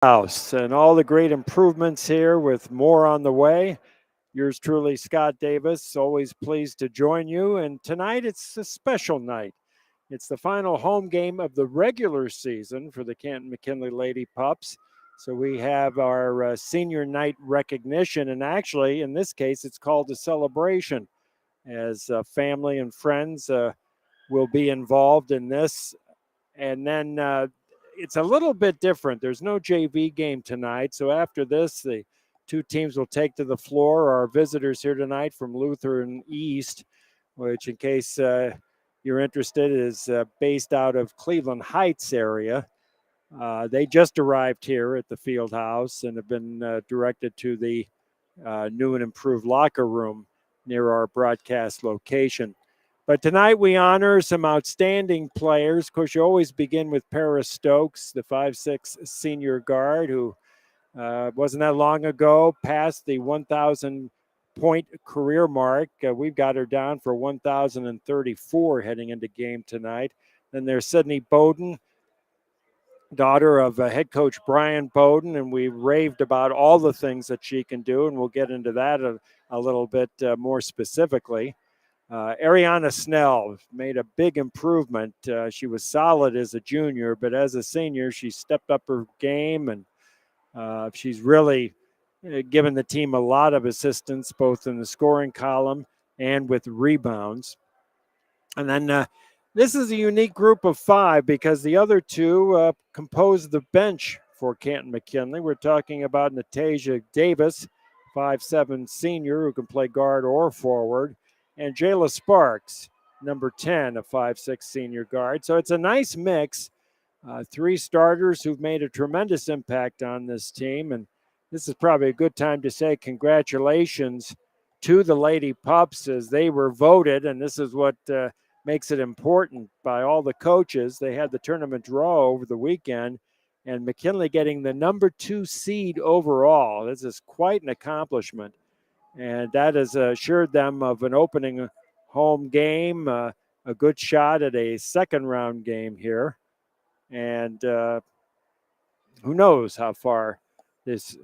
House and all the great improvements here with more on the way. Yours truly, Scott Davis, always pleased to join you. And tonight it's a special night. It's the final home game of the regular season for the Canton McKinley Lady Pups. So we have our senior night recognition. And actually, in this case, it's called a celebration as family and friends will be involved in this. And then it's a little bit different. There's no JV game tonight. So after this, the two teams will take to the floor. Our visitors here tonight from Lutheran East, which, in case you're interested, is based out of Cleveland Heights area. They just arrived here at the field house and have been directed to the new and improved locker room near our broadcast location. But tonight we honor some outstanding players. Of course, you always begin with Paris Stokes, the 5'6" senior guard who wasn't that long ago passed the 1,000 point career mark. We've got her down for 1,034 heading into game tonight. Then there's Sydney Bowden, daughter of head coach Brian Bowden, and we raved about all the things that she can do, and we'll get into that a little bit more specifically. Ariana Snell made a big improvement. She was solid as a junior, but as a senior, she stepped up her game, and she's really given the team a lot of assistance, both in the scoring column and with rebounds. And then this is a unique group of five because the other two compose the bench for Canton McKinley. We're talking about Natasia Davis, 5'7" senior who can play guard or forward, and Jayla Sparks, number 10, a 5'6" senior guard. So it's a nice mix. Three starters who've made a tremendous impact on this team. And this is probably a good time to say congratulations to the Lady Pups as they were voted. And this is what makes it important by all the coaches. They had the tournament draw over the weekend, and McKinley getting the number 2 seed overall. This is quite an accomplishment. And that has assured them of an opening home game, a good shot at a second round game here. And who knows how far this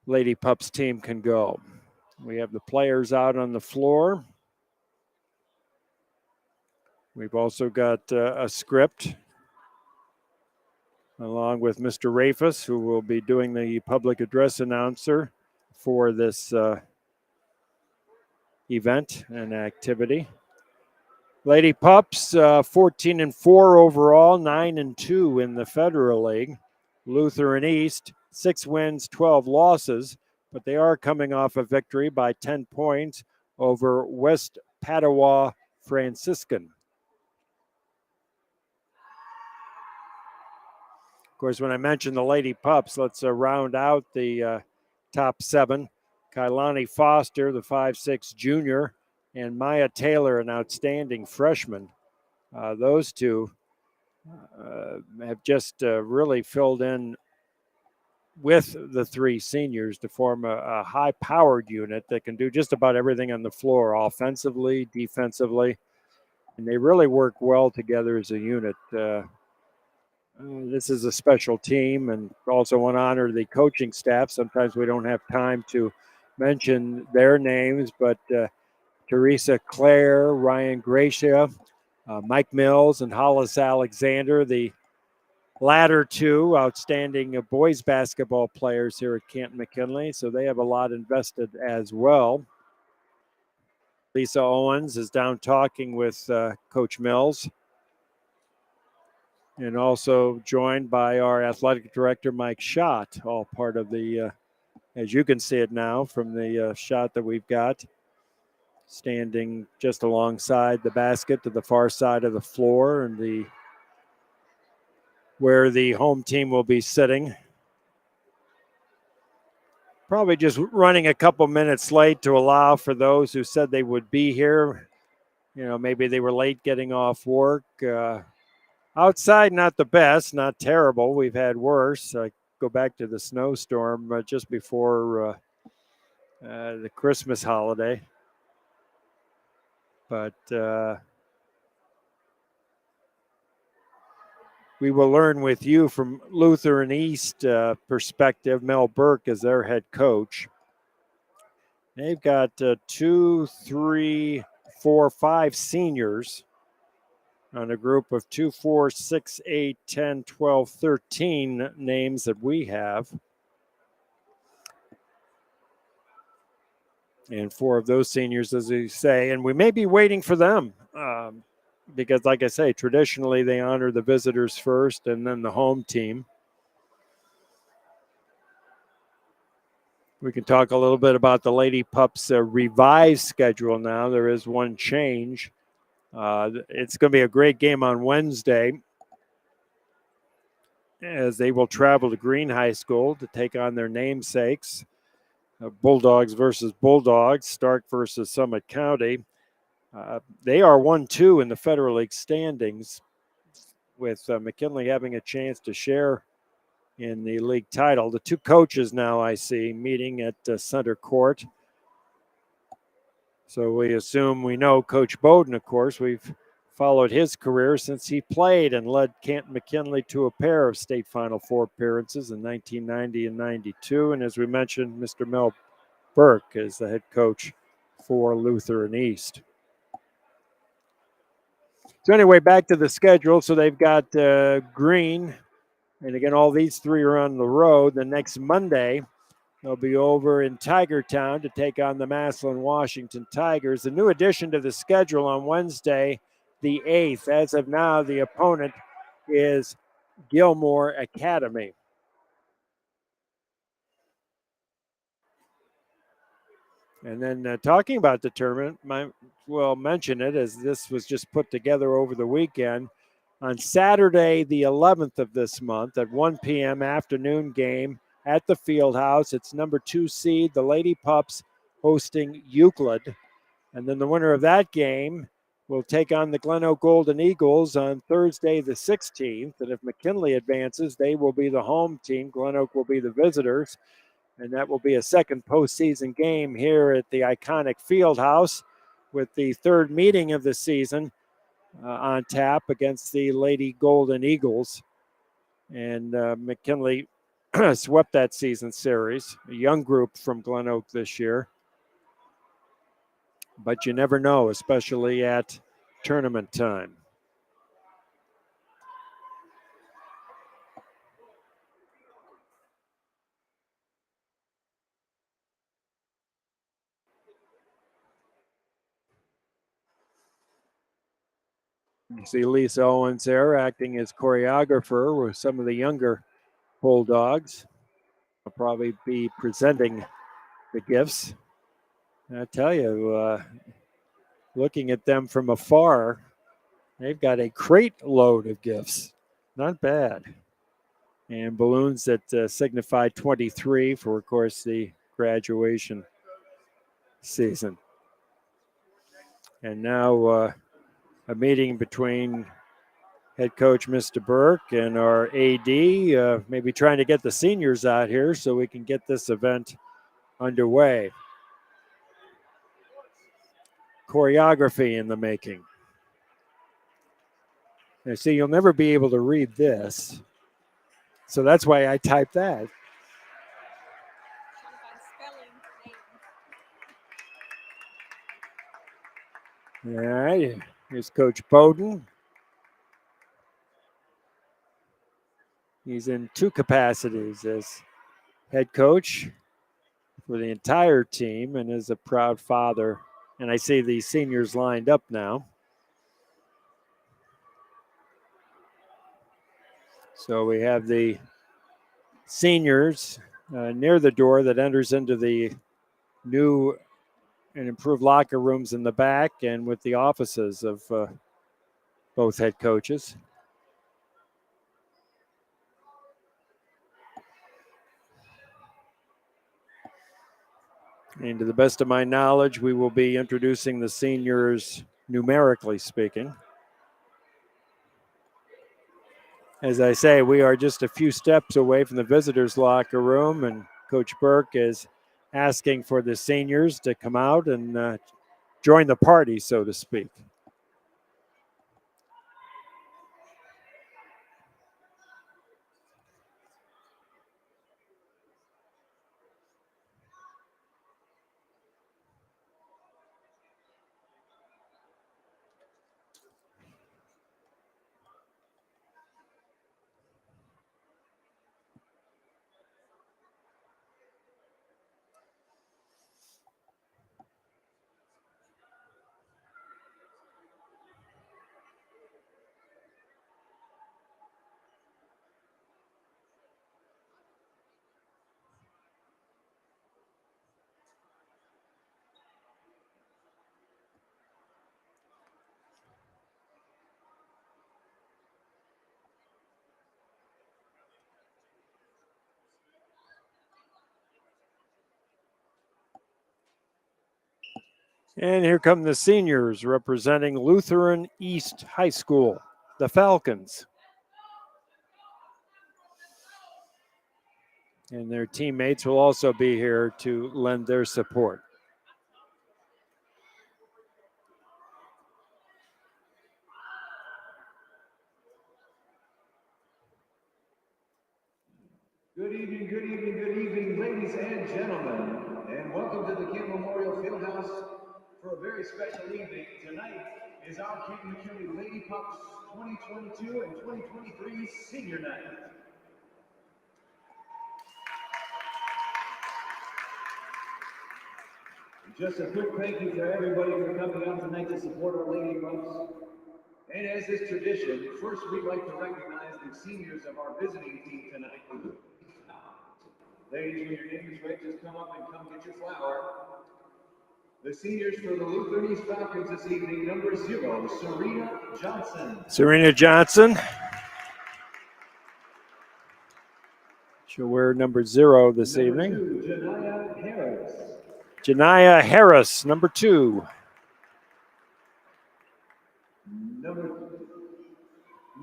Lady Pups team can go. We have the players out on the floor. We've also got a script along with Mr. Rafus, who will be doing the public address announcer for this event and activity. Lady Pups, 14-4 overall, 9-2 in the Federal League. Lutheran East, 6 wins, 12 losses, but they are coming off a victory by 10 points over West Padua Franciscan. Of course, when I mentioned the Lady Pups, let's round out the top 7. Kailani Foster, the 5'6" junior, and Maya Taylor, an outstanding freshman. Those two have just really filled in with the 3 seniors to form a high-powered unit that can do just about everything on the floor, offensively, defensively, and they really work well together as a unit. This is a special team, and also want to honor the coaching staff. Sometimes we don't have time to mention their names, but Teresa Clare, Ryan Gracia, Mike Mills, and Hollis Alexander, the latter two outstanding boys basketball players here at Canton McKinley, so they have a lot invested as well. Lisa Owens is down talking with Coach Mills, and also joined by our athletic director, Mike Schott, all part of the, as you can see it now from the shot that we've got, standing just alongside the basket to the far side of the floor and where the home team will be sitting. Probably just running a couple minutes late to allow for those who said they would be here. You know, maybe they were late getting off work. Outside, not the best, not terrible. We've had worse. I go back to the snowstorm just before the Christmas holiday. But we will learn with you from Lutheran East perspective. Mel Burke is their head coach. They've got 2, 3, 4, 5 seniors on a group of 2, 4, 6, 8, 10, 12, 13 names that we have. And 4 of those seniors, as you say, and we may be waiting for them because, like I say, traditionally they honor the visitors first and then the home team. We can talk a little bit about the Lady Pups' revised schedule now. There is one change. It's going to be a great game on Wednesday as they will travel to Green High School to take on their namesakes, Bulldogs versus Bulldogs, Stark versus Summit County. They are 1-2 in the Federal League standings, with McKinley having a chance to share in the league title. The 2 coaches now I see meeting at center court. So we assume we know Coach Bowden, of course. We've followed his career since he played and led Canton McKinley to a pair of state Final Four appearances in 1990 and 92. And as we mentioned, Mr. Mel Burke is the head coach for Lutheran East. So anyway, back to the schedule. So they've got Green, and again, all these 3 are on the road. The next Monday, they'll be over in Tigertown to take on the Massillon Washington Tigers. The new addition to the schedule on Wednesday, the 8th. As of now, the opponent is Gilmore Academy. And then talking about the tournament, might well mention it as this was just put together over the weekend. On Saturday, the 11th of this month at 1 p.m. afternoon game at the field house. It's number 2 seed, the Lady Pups, hosting Euclid. And then the winner of that game will take on the Glen Oak Golden Eagles on Thursday, the 16th. And if McKinley advances, they will be the home team. Glen Oak will be the visitors. And that will be a second postseason game here at the iconic field house, with the 3rd meeting of the season on tap against the Lady Golden Eagles. And McKinley swept that season series, a young group from Glen Oak this year. But you never know, especially at tournament time. You see Lisa Owens there acting as choreographer with some of the younger Bulldogs. I'll probably be presenting the gifts. I tell you, looking at them from afar, they've got a crate load of gifts. Not bad. And balloons that signify 23 for, of course, the graduation season. And now a meeting between head coach Mr. Burke and our AD, maybe trying to get the seniors out here so we can get this event underway. Choreography in the making. Now, see, you'll never be able to read this. So that's why I typed that. All right, here's Coach Bowden. He's in 2 capacities as head coach for the entire team and is a proud father. And I see the seniors lined up now. So we have the seniors near the door that enters into the new and improved locker rooms in the back, and with the offices of both head coaches. And to the best of my knowledge, we will be introducing the seniors numerically speaking. As I say, we are just a few steps away from the visitors' locker room, and Coach Burke is asking for the seniors to come out and join the party, so to speak. And here come the seniors representing Lutheran East High School, the Falcons. And their teammates will also be here to lend their support. Good evening, ladies and gentlemen, and welcome to the Canton Memorial Fieldhouse for a very special evening. Tonight is our Canton McKinley Lady Pups 2022 and 2023 Senior Night. Just a quick thank you for everybody for coming out tonight to support our Lady Pups. And as is tradition, first we'd like to recognize the seniors of our visiting team tonight. Ladies, when your name is ready, just come up and come get your flower. The seniors for the Lutheran East Falcons this evening, number 0, Serena Johnson. Serena Johnson. She'll wear number 0 this evening. 2, Janiyah Harris. Janiyah Harris, number 2.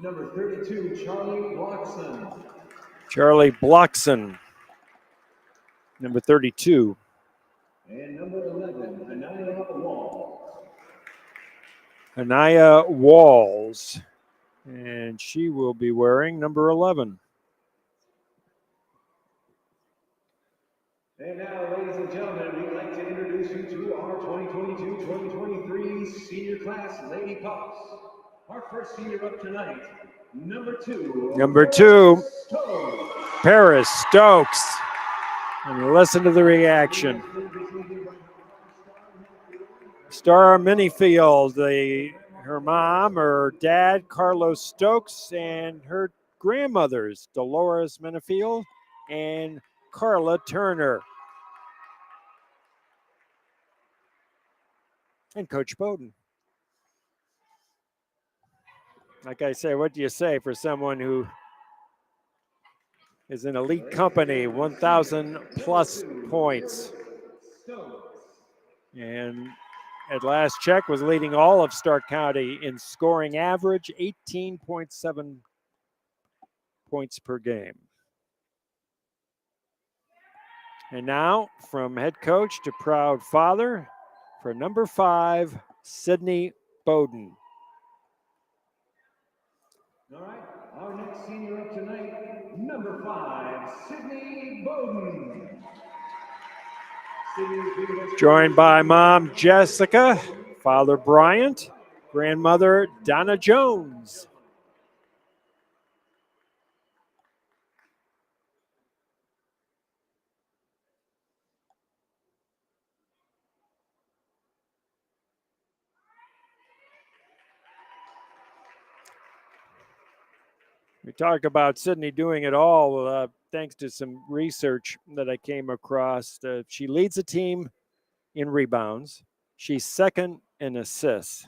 Number 32, Charlie Blockson. Charlie Blockson, number 32. And number 11, Anaya Walls. Anaya Walls, and she will be wearing number 11. And now, ladies and gentlemen, we'd like to introduce you to our 2022-2023 senior class Lady Pups. Our first senior up tonight, number 2. Number 2, Stokes. Paris Stokes. And listen to the reaction. Star Minifield, her mom, her dad, Carlos Stokes, and her grandmothers, Dolores Minifield and Carla Turner. And Coach Bowden. Like I say, what do you say for someone who is an elite company, 1,000 plus points? And at last check was leading all of Stark County in scoring average, 18.7 points per game. And now from head coach to proud father for number 5, Sydney Bowden. All right, our next senior up tonight, number 5, Sydney Bowden. Joined by mom Jessica, father Bryant, grandmother Donna Jones. We talk about Sydney doing it all thanks to some research that I came across. She leads the team in rebounds. She's second in assists.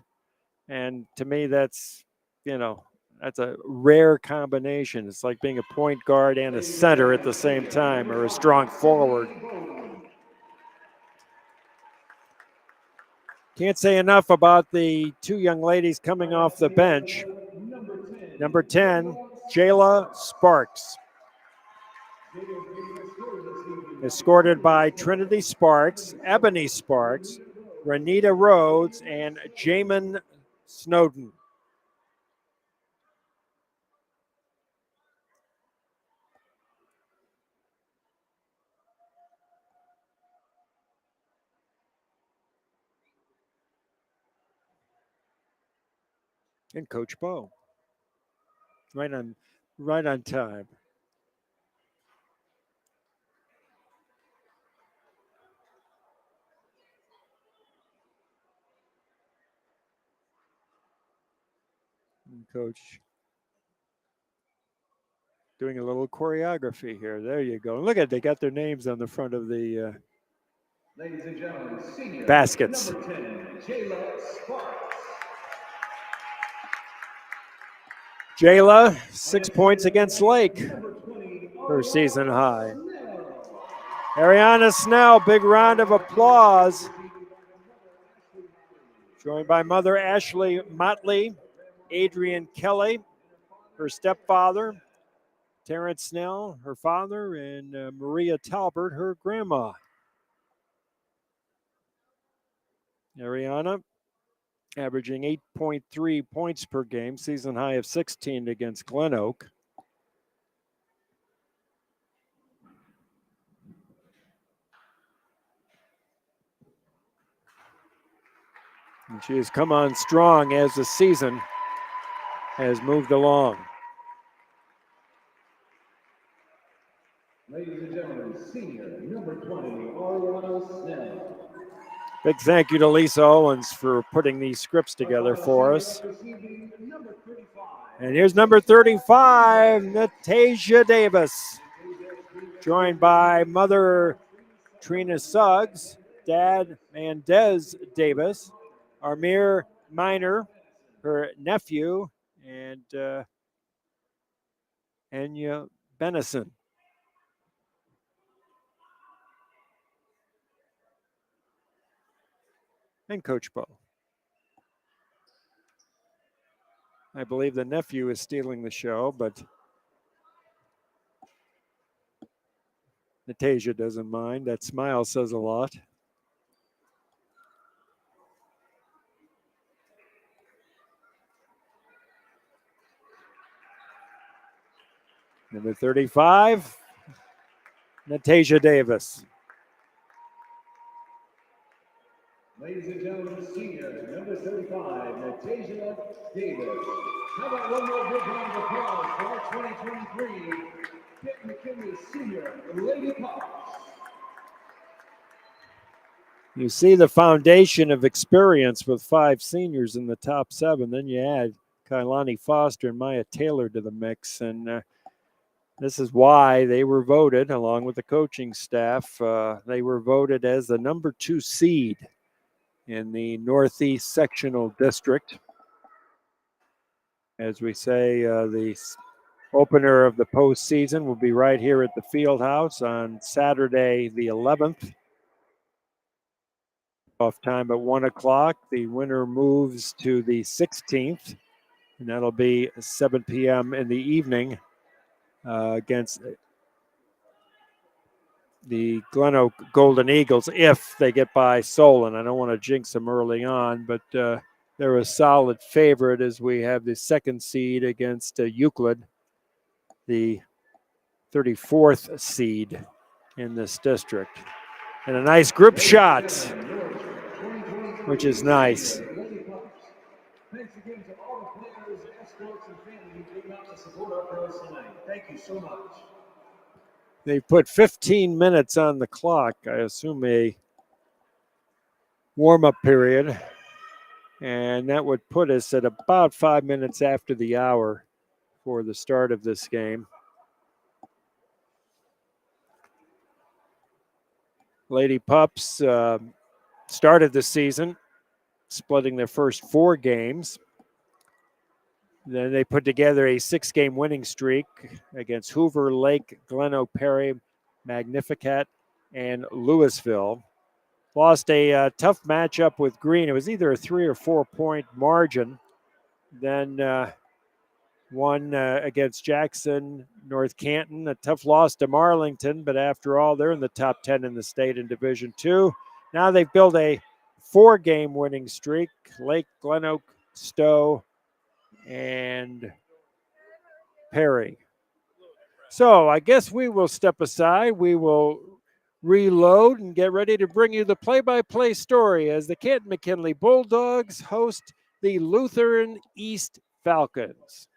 And to me, that's a rare combination. It's like being a point guard and a center at the same time, or a strong forward. Can't say enough about the 2 young ladies coming off the bench. Number 10, Jayla Sparks. Escorted by Trinity Sparks, Ebony Sparks, Renita Rhodes, and Jamin Snowden. And Coach Bo. Right on time. And Coach doing a little choreography here. There you go. Look at, they got their names on the front of the ladies and gentlemen, senior baskets. Number 10, Jayla Sparks. Jayla, 6 points against Lake, her season high. Ariana Snell, big round of applause. Joined by mother Ashley Motley, Adrian Kelly, her stepfather, Terrence Snell, her father, and Maria Talbert, her grandma. Ariana averaging 8.3 points per game, season high of 16 against Glen Oak. And she has come on strong as the season has moved along. Ladies and gentlemen, senior number 20, Ariana Snell. Big thank you to Lisa Owens for putting these scripts together for us. And here's number 35, Natasia Davis. Joined by mother Trina Suggs, dad Mandez Davis, Amir Miner, her nephew, and Anya Benison. And Coach Bo. I believe the nephew is stealing the show, but Natasia doesn't mind. That smile says a lot. Number 35, Natasia Davis. Ladies and gentlemen, senior number 35, Natasia Davis. How about one more big round of applause for our 2023 Canton McKinley Senior Lady Pups. You see the foundation of experience with 5 seniors in the top 7. Then you add Kailani Foster and Maya Taylor to the mix. And this is why they were voted, along with the coaching staff, they were voted as the number 2 seed in the Northeast Sectional District. As we say, the opener of the postseason will be right here at the field house on Saturday the 11th. Off time at 1 o'clock. The winner moves to the 16th, and that'll be 7 p.m. in the evening against the Glen Oak Golden Eagles if they get by Solon. I don't want to jinx them early on, but they're a solid favorite as we have the 2nd seed against Euclid, the 34th seed in this district. And a nice group shot, which is nice. Thanks again to all the players, escorts, and family who came out to support our pros tonight. Thank you so much. They put 15 minutes on the clock, I assume a warm-up period, and that would put us at about 5 minutes after the hour for the start of this game. Lady Pups started the season splitting their first 4 games. Then they put together a 6-game winning streak against Hoover, Lake, Glen Oak, Perry, Magnificat, and Louisville. Lost a tough matchup with Green. It was either a 3 or 4 point margin. Then won against Jackson, North Canton. A tough loss to Marlington, but after all, they're in the top 10 in the state in Division II. Now they've built a 4-game winning streak. Lake, Glen Oak, Stowe, and Perry. So I guess we will step aside. We will reload and get ready to bring you the play-by-play story as the Canton McKinley Bulldogs host the Lutheran East Falcons.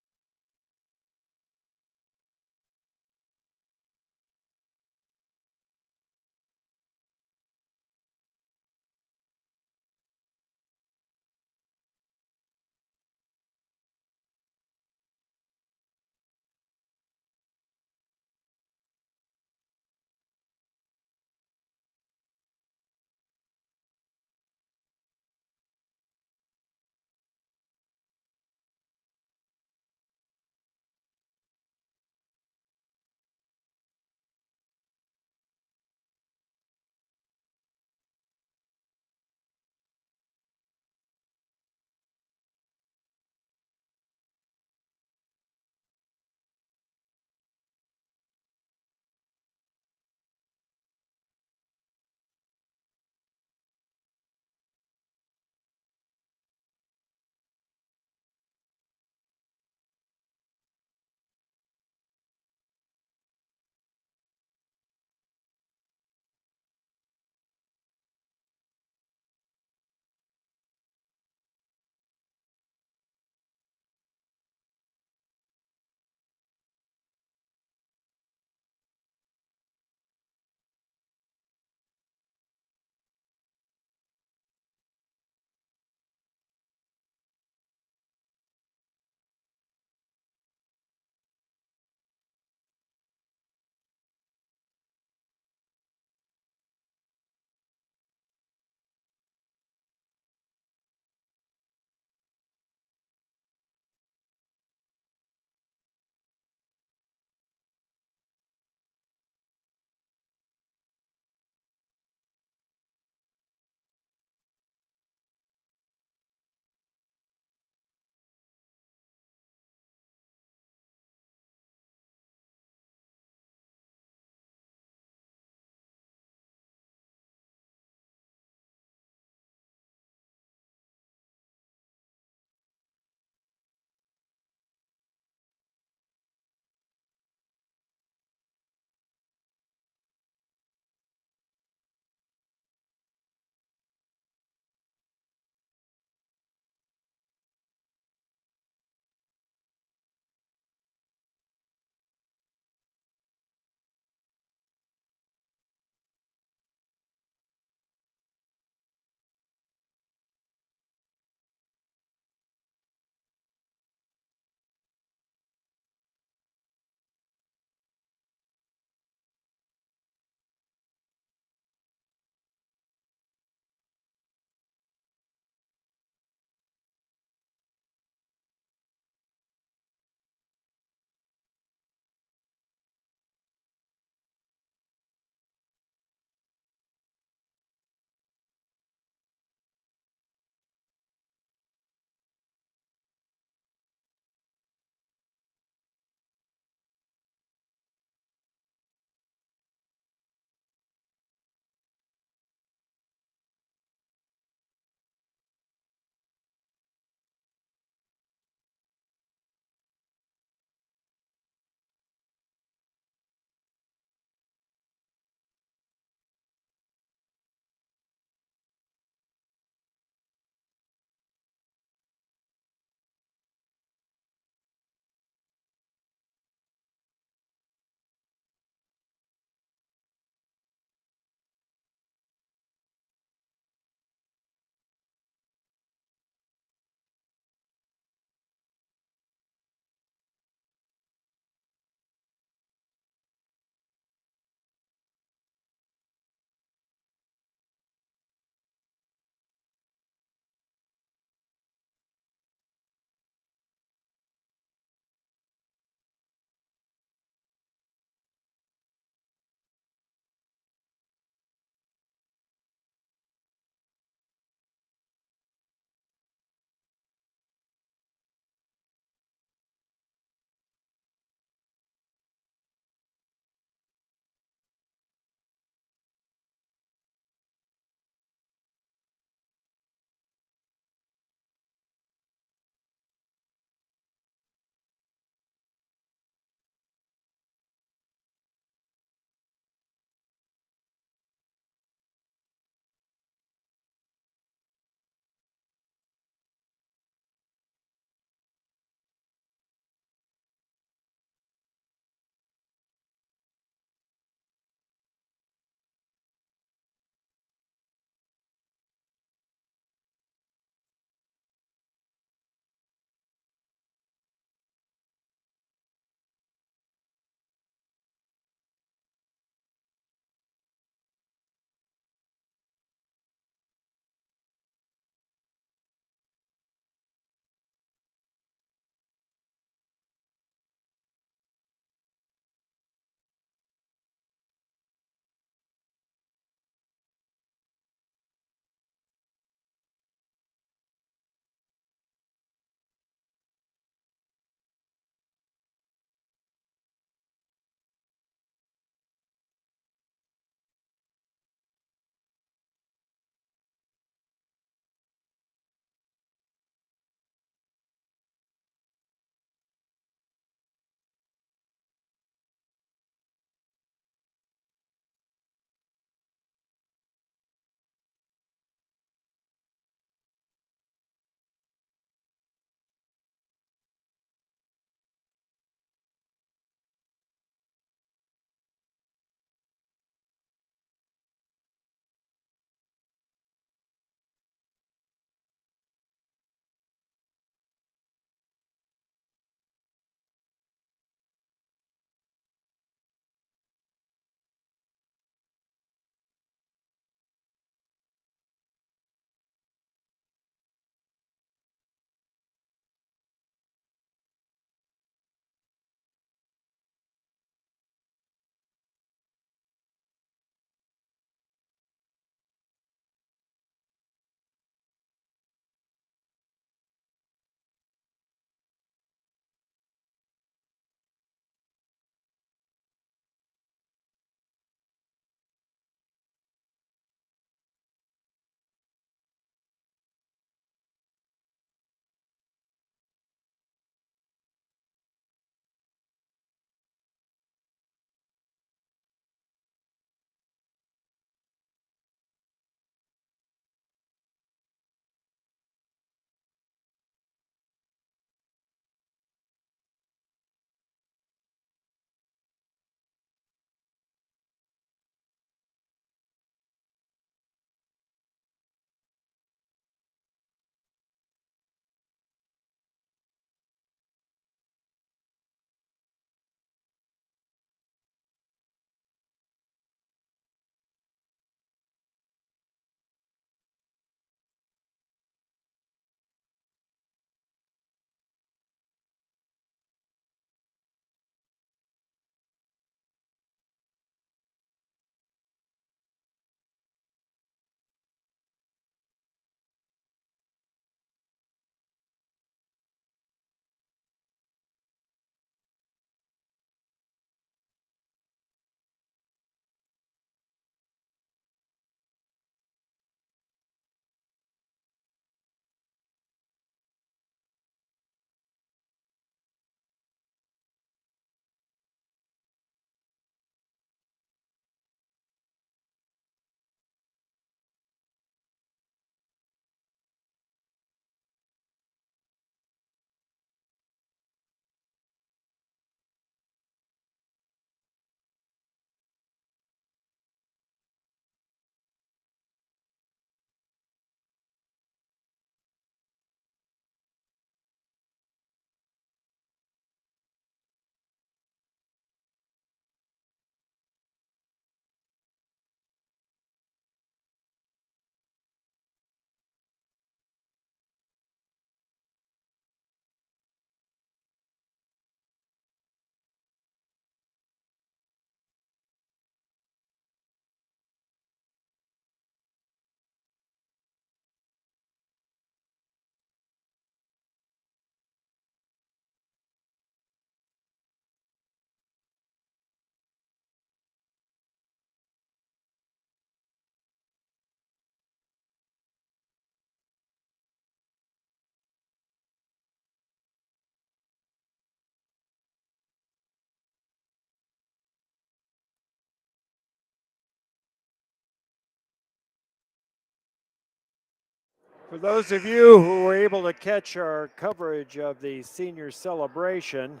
For those of you who were able to catch our coverage of the senior celebration,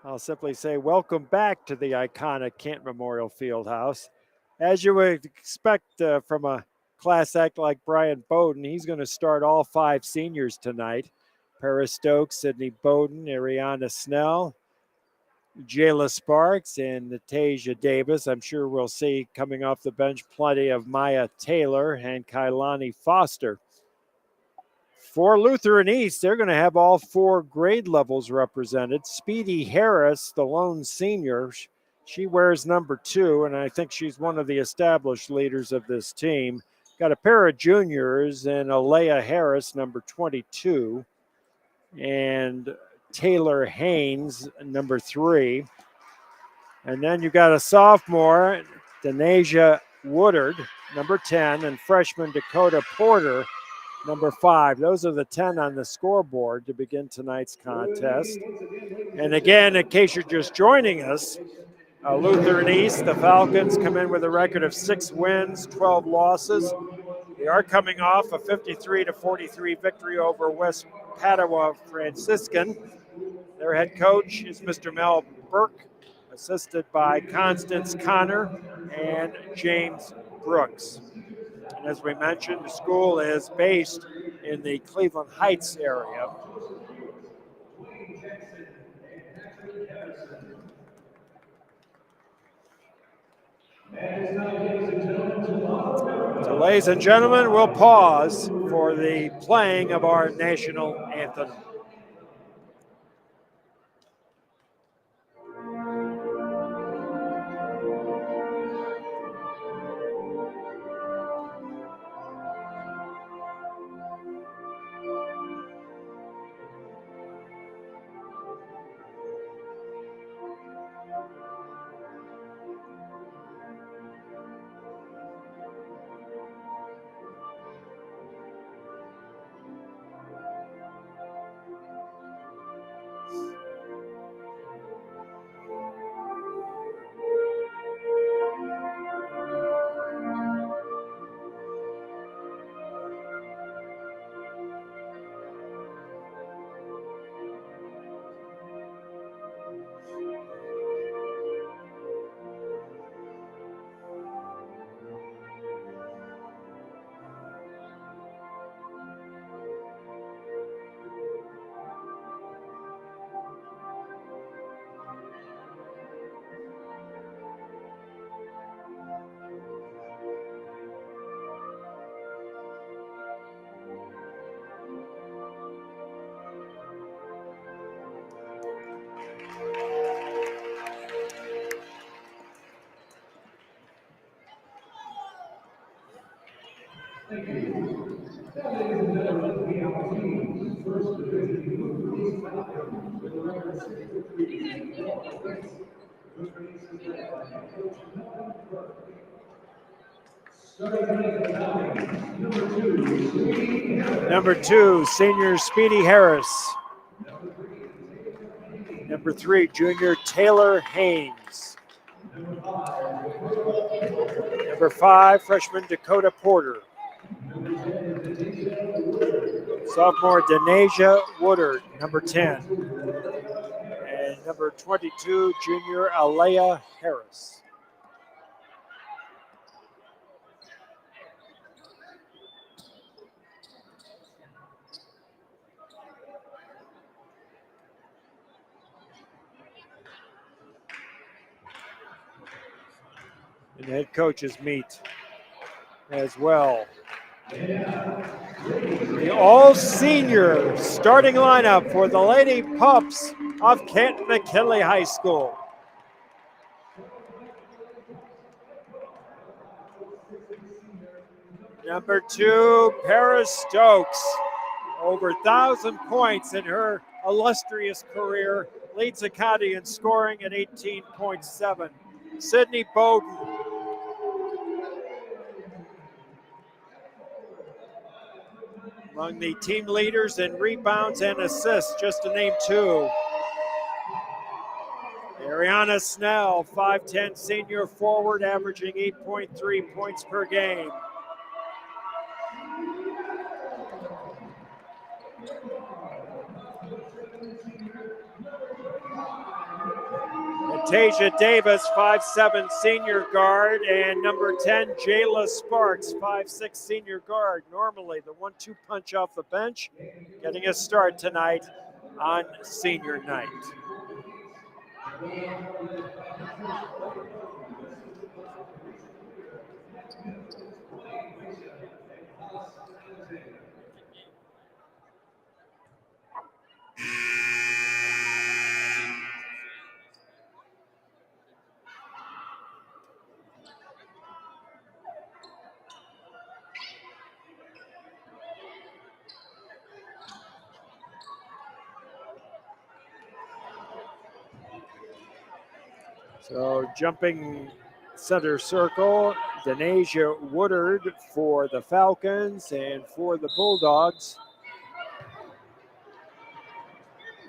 I'll simply say welcome back to the iconic Canton Memorial Fieldhouse. As you would expect from a class act like Brian Bowden, he's going to start all 5 seniors tonight. Paris Stokes, Sydney Bowden, Ariana Snell, Jayla Sparks, and Natasia Davis. I'm sure we'll see coming off the bench plenty of Maya Taylor and Kailani Foster. For Lutheran East, they're going to have all 4 grade levels represented. Speedy Harris, the lone senior, she wears number 2, and I think she's one of the established leaders of this team. Got a pair of juniors and Alea Harris, number 22, and Taylor Haynes, number 3. And then you got a sophomore, Denasia Woodard, number 10, and freshman Dakota Porter, number 5. Those are the 10 on the scoreboard to begin tonight's contest. And again, in case you're just joining us, Lutheran East, the Falcons come in with a record of 6 wins, 12 losses. They are coming off a 53-43 victory over West Padua Franciscan. Their head coach is Mr. Mel Burke, assisted by Constance Connor and James Brooks. And as we mentioned, the school is based in the Cleveland Heights area. So, ladies and gentlemen, we'll pause for the playing of our national anthem. Thank you. Now, ladies and gentlemen, we have our teams. First division, Lutheran East Falcons, with a record of 63 and 12 wins. Lutheran East is led by head coach Melvin Burke. Starting tonight for the Falcons, Number 2, senior Speedy Harris. Number 3, junior Taylor Haynes. Number 5, freshman Dakota Porter. Sophomore Denasia Woodard, number 10. And number 22, junior Alea Harris. And head coaches meet as well. The all-senior starting lineup for the Lady Pups of Canton McKinley High School. Number 2, Paris Stokes. Over 1,000 points in her illustrious career. Leads the county in scoring at 18.7. Sydney Bowden. Among the team leaders in rebounds and assists, just to name 2. Ariana Snell, 5'10" senior forward, averaging 8.3 points per game. Tasia Davis, 5'7" senior guard, and number 10, Jayla Sparks, 5'6" senior guard. Normally the 1-2 punch off the bench, getting a start tonight on senior night. So jumping center circle, Denasia Woodard for the Falcons, and for the Bulldogs,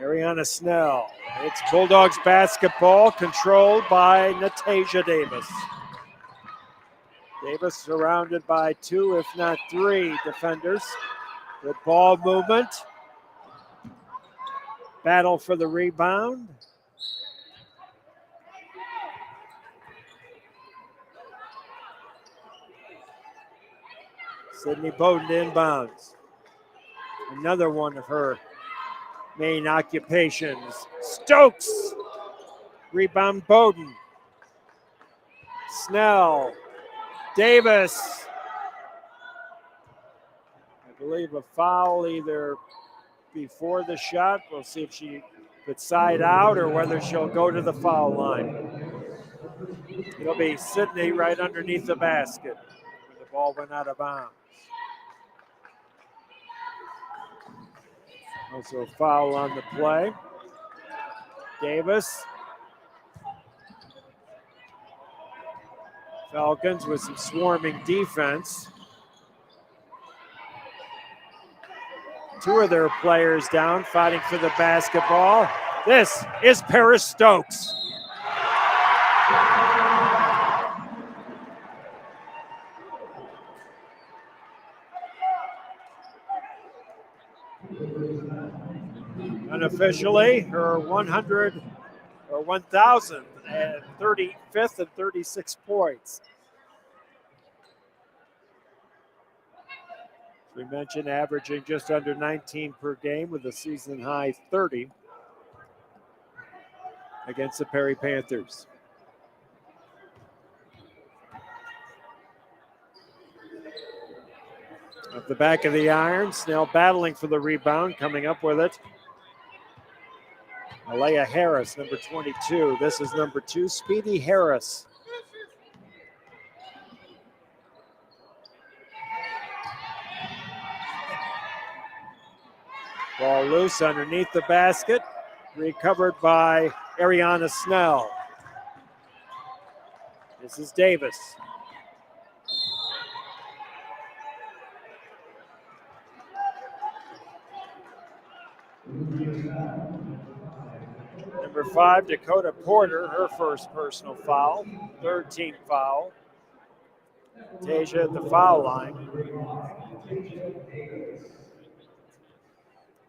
Ariana Snell. It's Bulldogs basketball controlled by Natasia Davis. Davis surrounded by 2, if not 3 defenders. Good ball movement. Battle for the rebound. Sydney Bowden inbounds. Another one of her main occupations. Stokes. Rebound Bowden. Snell. Davis. I believe a foul either before the shot. We'll see if she could side out or whether she'll go to the foul line. It'll be Sydney right underneath the basket when the ball went out of bounds. Also a foul on the play. Davis. Falcons with some swarming defense. 2 of their players down, fighting for the basketball. This is Paris Stokes. Unofficially, her 100 or 1,035th and 36 points. We mentioned averaging just under 19 per game with a season high 30 against the Perry Panthers. Up the back of the iron, Snell battling for the rebound, coming up with it. Alea Harris, number 22. This is number 2, Speedy Harris. Ball loose underneath the basket, recovered by Ariana Snell. This is Davis. Number 5, Dakota Porter, her first personal foul, 3rd team foul. Tasia at the foul line.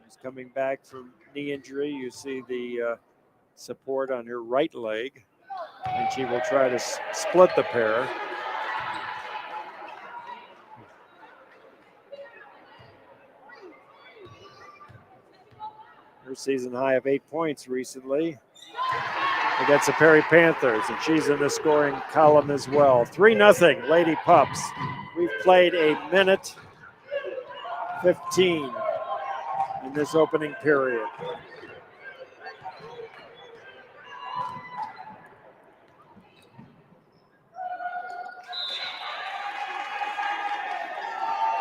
She's coming back from knee injury. You see the support on her right leg, and she will try to split the pair. Her season high of 8 points recently against the Perry Panthers, and she's in the scoring column as well. 3-0 Lady Pups. We've played a minute 15 in this opening period.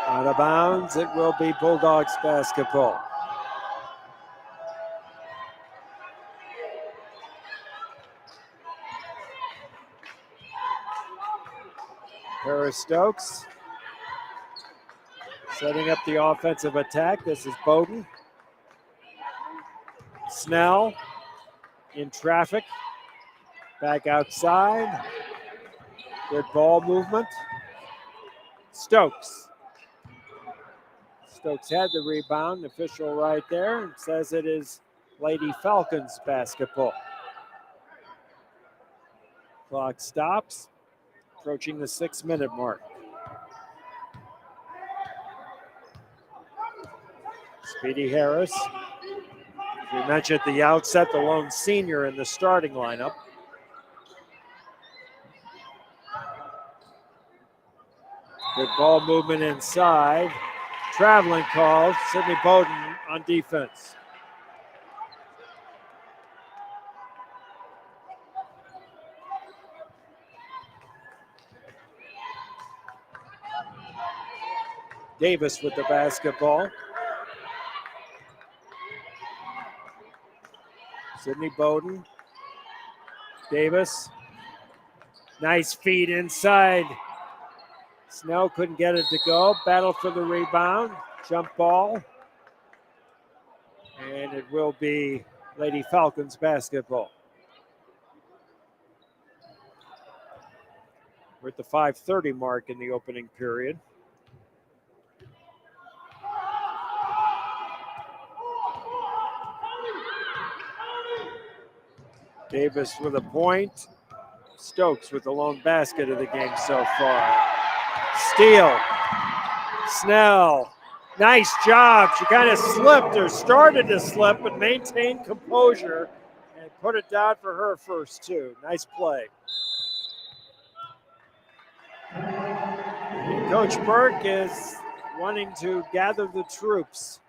Out of bounds, it will be Bulldogs basketball. Paris Stokes setting up the offensive attack. This is Bowden. Snell in traffic. Back outside. Good ball movement. Stokes. Stokes had the rebound. Official right there and says it is Lady Falcons basketball. Clock stops, approaching the 6-minute mark. Speedy Harris, as we mentioned at the outset, the lone senior in the starting lineup. Good ball movement inside. Traveling call, Sydney Bowden on defense. Davis with the basketball. Sydney Bowden. Davis. Nice feed inside. Snell couldn't get it to go. Battle for the rebound. Jump ball. And it will be Lady Falcons basketball. We're at the 5:30 mark in the opening period. Davis with a point. Stokes with the lone basket of the game so far. Steal. Snell. Nice job. She kind of slipped or started to slip, but maintained composure and put it down for her first two. Nice play. And Coach Burke is wanting to gather the troops.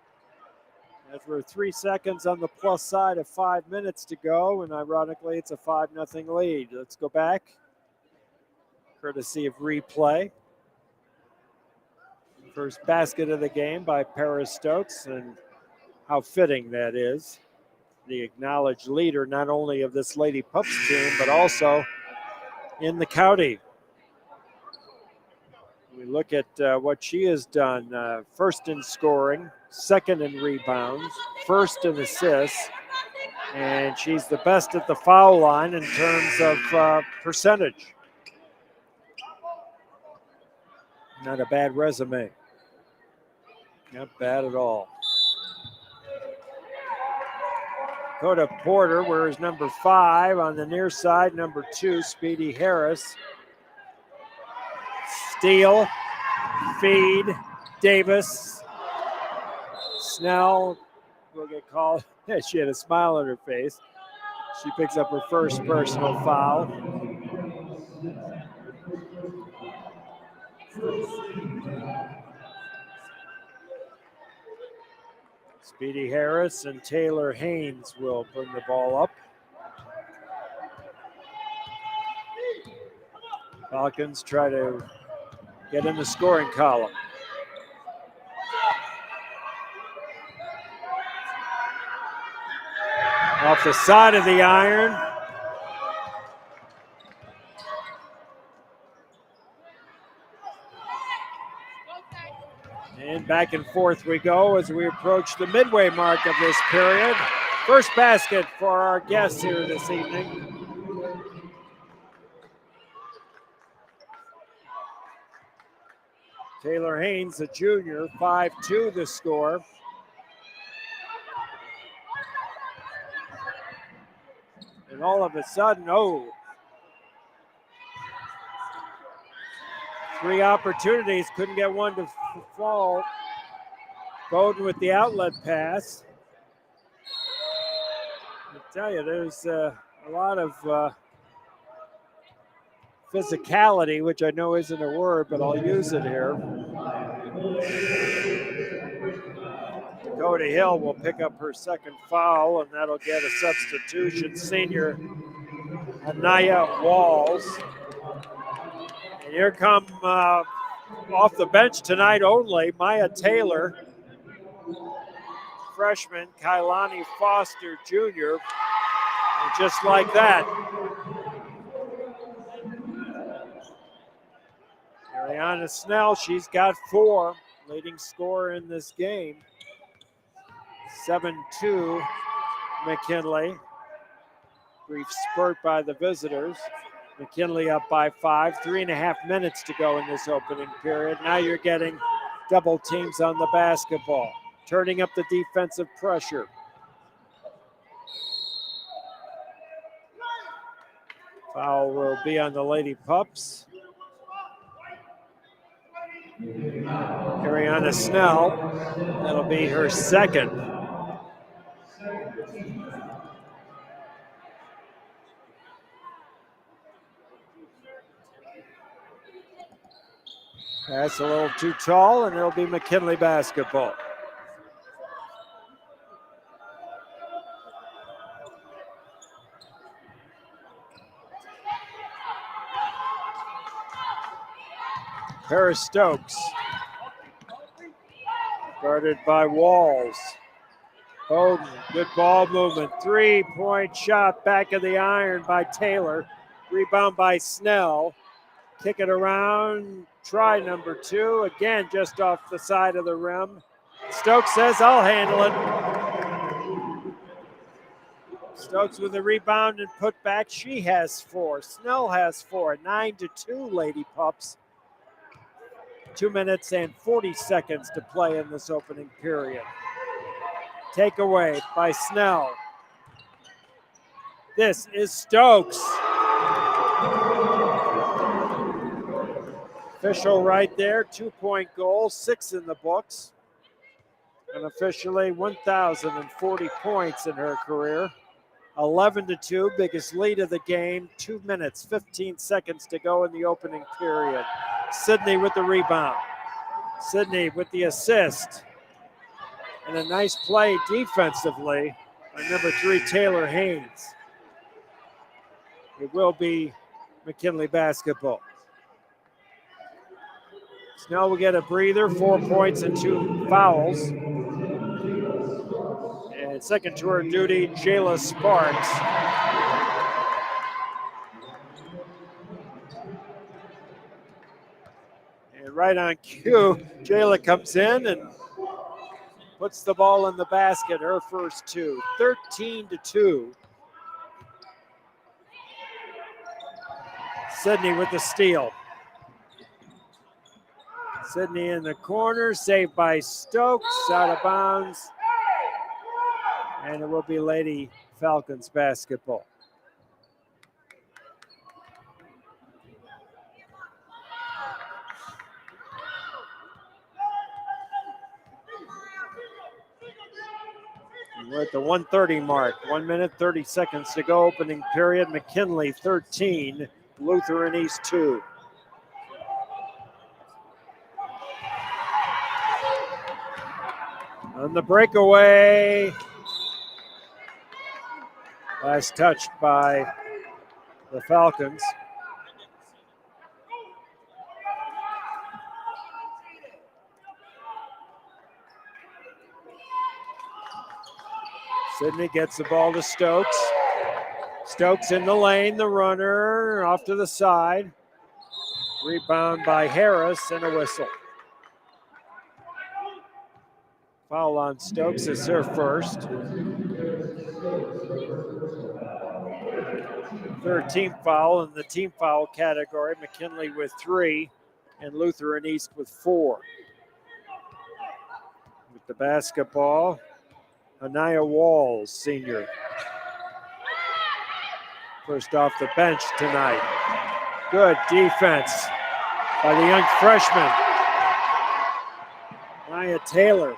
As we're 3 seconds on the plus side of 5 minutes to go, and ironically, it's a 5-0 lead. Let's go back, courtesy of replay. First basket of the game by Paris Stokes, and how fitting that is. The acknowledged leader not only of this Lady Pups team, but also in the county. We look at what she has done. First in scoring, second in rebounds, first in assists, and she's the best at the foul line in terms of percentage. Not a bad resume. Not bad at all. Dakota Porter wears number 5 on the near side, number 2, Speedy Harris. Steal, feed, Davis. Snell will get called. She had a smile on her face. She picks up her first personal foul. Speedy Harris and Taylor Haynes will bring the ball up. Falcons try to get in the scoring column. Off the side of the iron. And back and forth we go as we approach the midway mark of this period. First basket for our guests here this evening. Taylor Haynes, a junior, 5'2" the score. And all of a sudden, 3 opportunities, couldn't get one to fall. Bowden with the outlet pass. I tell you, there's a lot of physicality, which I know isn't a word, but I'll use it here. Dakota Hill will pick up her second foul, and that'll get a substitution. Senior Anaya Walls. And here come off the bench tonight only, Maya Taylor, freshman Kailani Foster Jr., and just like that, Ariana Snell, she's got 4, leading scorer in this game. 7-2 McKinley. Brief spurt by the visitors. McKinley up by 5, 3.5 minutes to go in this opening period. Now you're getting double teams on the basketball, turning up the defensive pressure. Foul will be on the Lady Pups. Ariana Snell, that'll be her second. That's a little too tall, and it'll be McKinley basketball. Paris Stokes, guarded by Walls. Bowden, good ball movement. 3-point shot, back of the iron by Taylor. Rebound by Snell. Kick it around, try number 2. Again, just off the side of the rim. Stokes says, I'll handle it. Stokes with the rebound and put back. She has 4. Snell has 4. 9-2, Lady Pups. 2 minutes and 40 seconds to play in this opening period. Takeaway by Snell. This is Stokes. Official right there, 2-point goal, 6 in the books. And officially 1,040 points in her career. 11-2, biggest lead of the game. 2 minutes, 15 seconds to go in the opening period. Sydney with the rebound. Sydney with the assist. And a nice play defensively by number 3, Taylor Haynes. It will be McKinley basketball. Snell will get a breather, 4 points and 2 fouls. And second to her duty, Jayla Sparks. And right on cue, Jayla comes in and puts the ball in the basket, her first 2. 13-2. Sydney with the steal. Sydney in the corner, saved by Stokes, out of bounds. And it will be Lady Falcons basketball. We're at the 1:30 mark. 1 minute, 30 seconds to go. Opening period. McKinley 13, Lutheran East 2. On the breakaway. Last touched by the Falcons. Sydney gets the ball to Stokes. Stokes in the lane, the runner off to the side. Rebound by Harris and a whistle. Foul on Stokes is her first. 3rd team foul in the team foul category. McKinley with 3 and Lutheran East with 4. With the basketball, Anaya Walls, senior. First off the bench tonight. Good defense by the young freshman, Maya Taylor.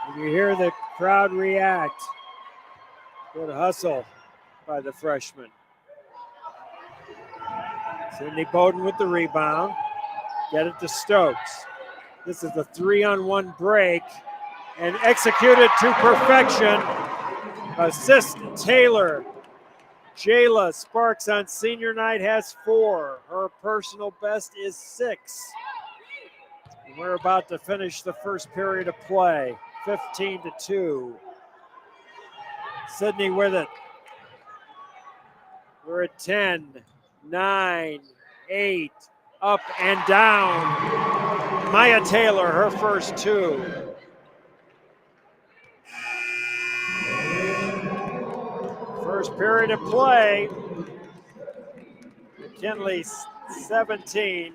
And you hear the crowd react. Good hustle by the freshman. Sydney Bowden with the rebound. Get it to Stokes. This is a 3-on-1 break and executed to perfection. Assist Taylor. Jayla Sparks on senior night has 4. Her personal best is 6. And we're about to finish the first period of play. 15-2. Sydney with it. We're at 10, 9, 8, up and down. Maya Taylor, her first 2. First period of play. McKinley 17,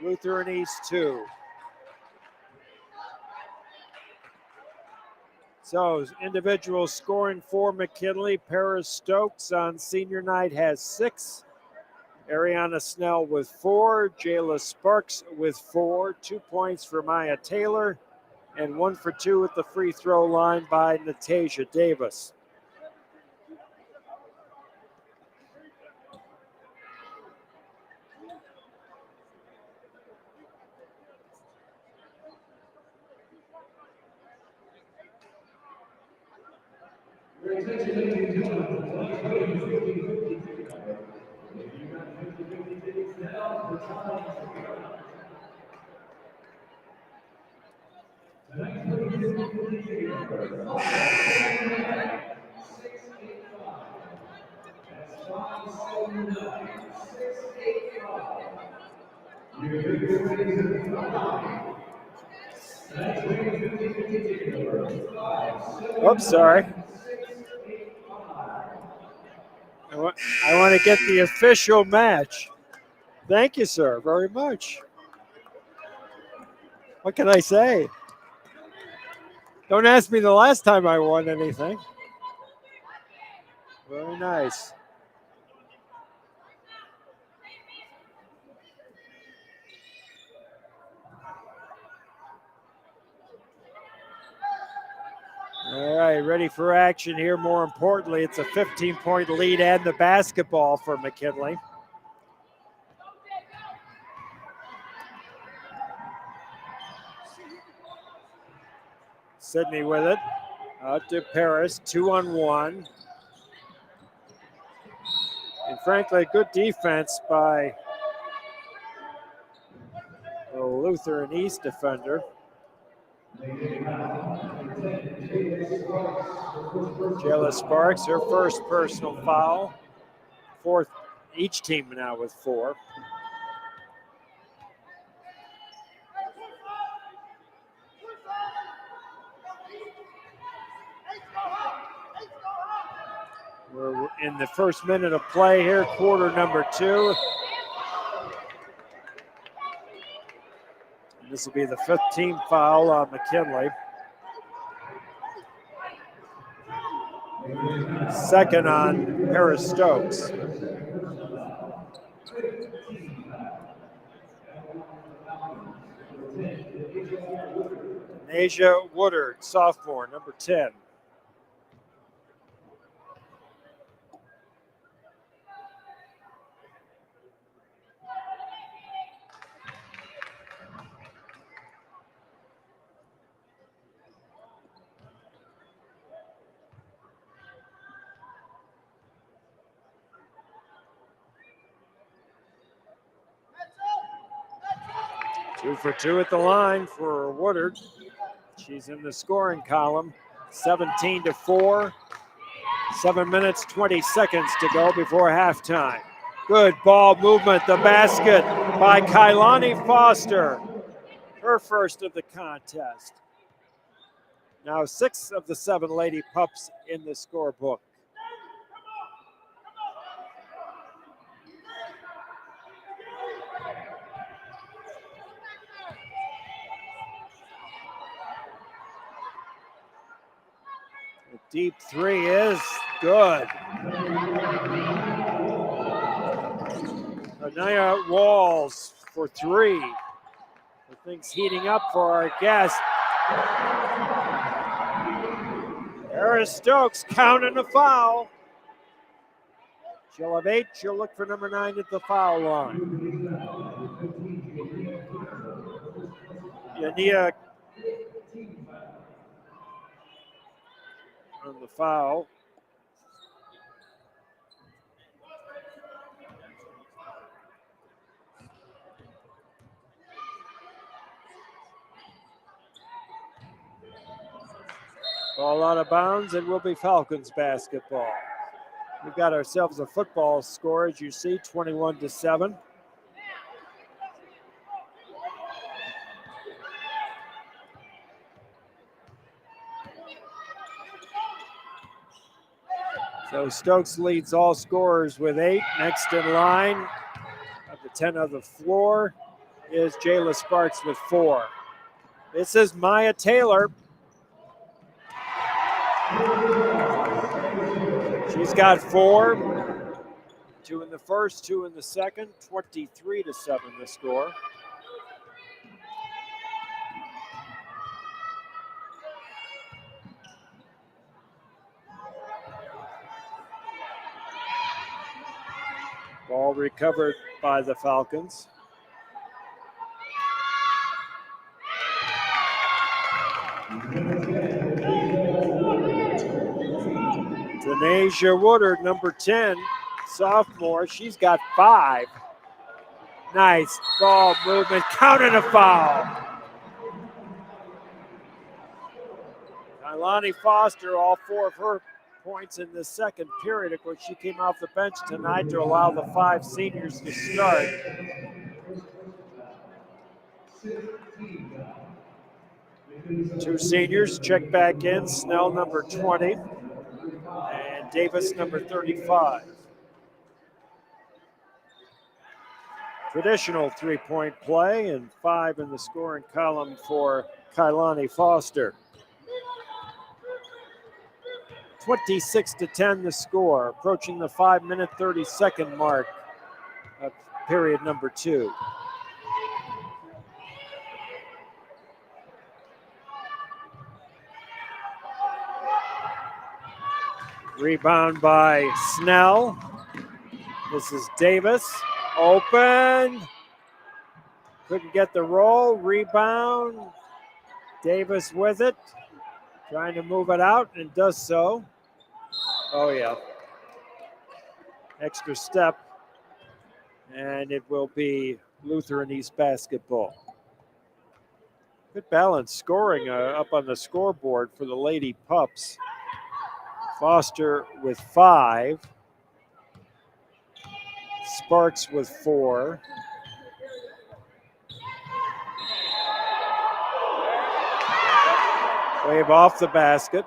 Lutheran East 2. So individual scoring for McKinley. Paris Stokes on senior night has 6. Ariana Snell with 4. Jayla Sparks with 4. 2 points for Maya Taylor. And 1 for 2 at the free throw line by Natasia Davis. Oops, sorry. I want to get the official match. Thank you, sir, very much. What can I say? Don't ask me the last time I won anything. Very nice. All right, ready for action here. More importantly, it's a 15-point lead and the basketball for McKinley. Sydney with it. Out to Paris, 2-on-1. And frankly, good defense by the Lutheran East defender. Jayla Sparks, her first personal foul. 4th, each team now with 4. We're in the first minute of play here, quarter number 2. And this will be the 5th team foul on McKinley. Second on Paris Stokes. Asia Woodard, sophomore, number 10. Two for 2 at the line for Woodard. She's in the scoring column. 17-4. 7 minutes, 20 seconds to go before halftime. Good ball movement. The basket by Kailani Foster. Her first of the contest. Now 6 of the 7 Lady Pups in the scorebook. The deep 3 is good. Anaya Walls for 3. Things heating up for our guest. Paris Stokes counting a foul. She'll have 8. She'll look for number 9 at the foul line. Yania on the foul. Ball out of bounds, and will be Falcons basketball. We've got ourselves a football score, as you see, 21-7. So Stokes leads all scorers with 8. Next in line of the 10 of the floor is Jayla Sparks with 4. This is Maya Taylor. She's got 4. 2 in the first, 2 in the second. 23-7 the score. Ball recovered by the Falcons. Denasia Woodard, number 10, sophomore. She's got 5. Nice ball movement, counted a foul. Kailani Foster, all 4 of her points in the second period. Of course, she came off the bench tonight to allow the 5 seniors to start. Two seniors check back in, Snell number 20 and Davis number 35. Traditional 3-point play and 5 in the scoring column for Kailani Foster. 26-10 the score, approaching the 5-minute 30-second mark of period number 2. Rebound by Snell. This is Davis. Open. Couldn't get the roll. Rebound. Davis with it. Trying to move it out and does so. Oh, yeah. Extra step. And it will be Lutheran East basketball. Good balance scoring up on the scoreboard for the Lady Pups. Foster with 5. Sparks with 4. Wave off the basket.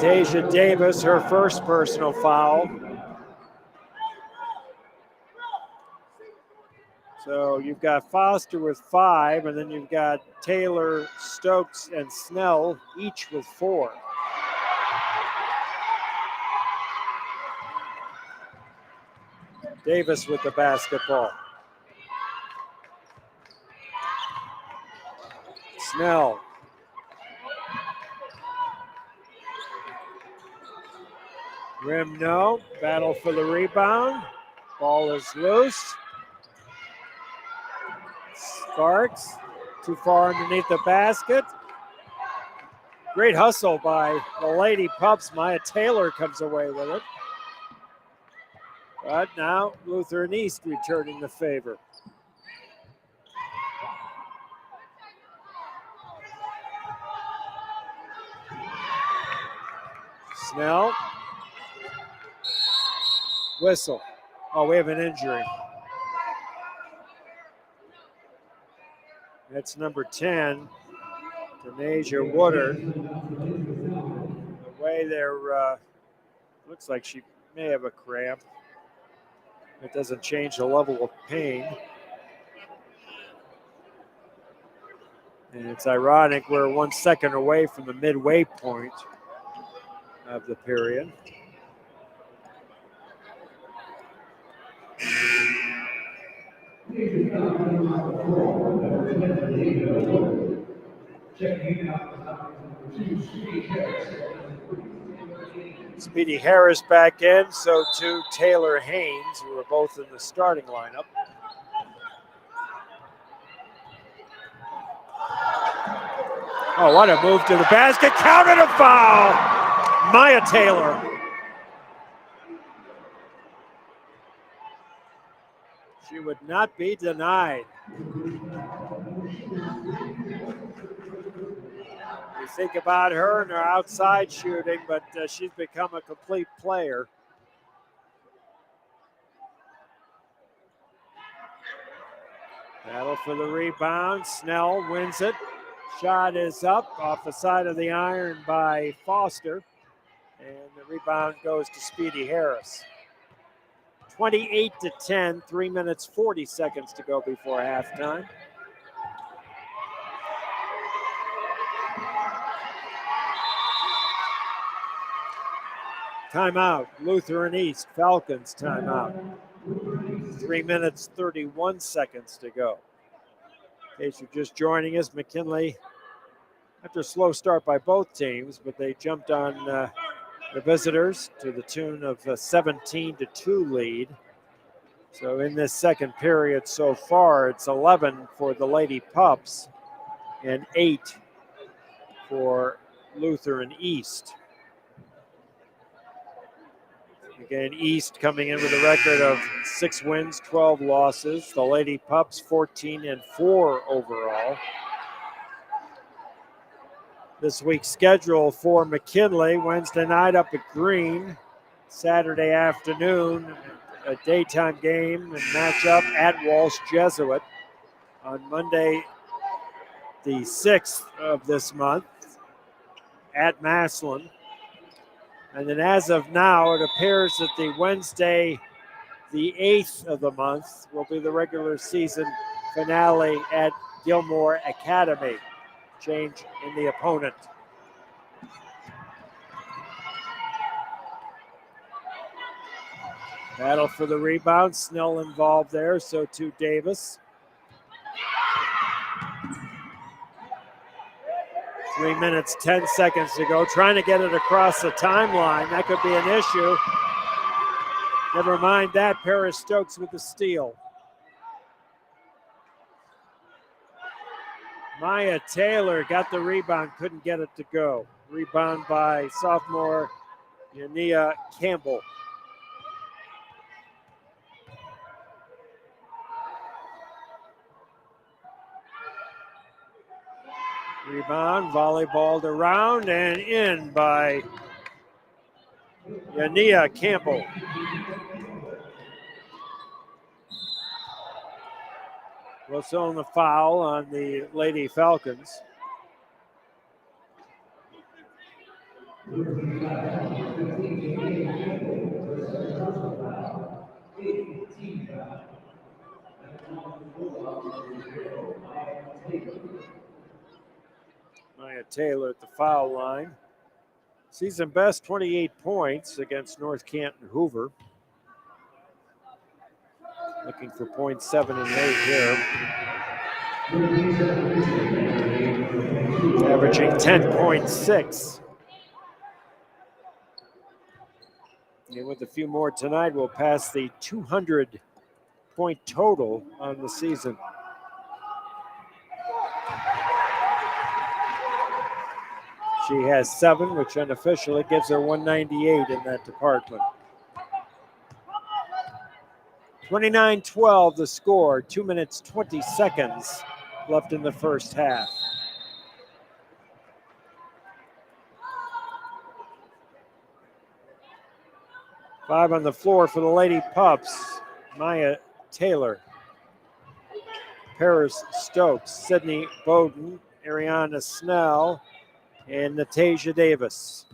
Tasia Davis, her first personal foul. So you've got Foster with 5, and then you've got Taylor, Stokes, and Snell, each with 4. Davis with the basketball. Snell. Rim no. Battle for the rebound. Ball is loose. Sparks. Too far underneath the basket. Great hustle by the Lady Pups. Maya Taylor comes away with it. But now Lutheran East returning the favor. Snell. Whistle. Oh, we have an injury. That's number 10, Denasia Woodard. The way they're, looks like she may have a cramp. It doesn't change the level of pain. And it's ironic, we're 1 second away from the midway point of the period. Speedy Harris back in, so too Taylor Haynes, who are both in the starting lineup. Oh, what a move to the basket. Counted a foul. Maya Taylor. She would not be denied. You think about her and her outside shooting, but she's become a complete player. Battle for the rebound. Snell wins it. Shot is up off the side of the iron by Foster. And the rebound goes to Speedy Harris. 28-10, 3 minutes, 40 seconds to go before halftime. Timeout, Lutheran East, Falcons timeout. 3 minutes, 31 seconds to go. In case you're just joining us, McKinley, after a slow start by both teams, but they jumped on the visitors to the tune of a 17-2 lead. So in this second period so far, it's 11 for the Lady Pups and 8 for Lutheran East. Again, East coming in with a record of 6 wins, 12 losses. The Lady Pups 14-4 overall. This week's schedule for McKinley: Wednesday night up at Green, Saturday afternoon a daytime game and matchup at Walsh Jesuit. On Monday, the 6th of this month, at Massillon. And then as of now, it appears that the Wednesday, the 8th of the month, will be the regular season finale at Gilmore Academy. Change in the opponent. Battle for the rebound. Snell involved there, so too Davis. 3 minutes, 10 seconds to go. Trying to get it across the timeline. That could be an issue. Never mind that. Paris Stokes with the steal. Maya Taylor got the rebound, couldn't get it to go. Rebound by sophomore Yania Campbell. Rebound, volleyballed around and in by Yania Campbell. What's on the foul on the Lady Falcons? Maya Taylor at the foul line. Season best 28 points against North Canton Hoover. Looking for points 7 and 8 here. Averaging 10.6. And with a few more tonight, we'll pass the 200-point total on the season. She has 7, which unofficially gives her 198 in that department. 29-12 the score, 2 minutes, 20 seconds left in the first half. Five on the floor for the Lady Pups. Maya Taylor, Paris Stokes, Sydney Bowden, Ariana Snell, and Natasia Davis.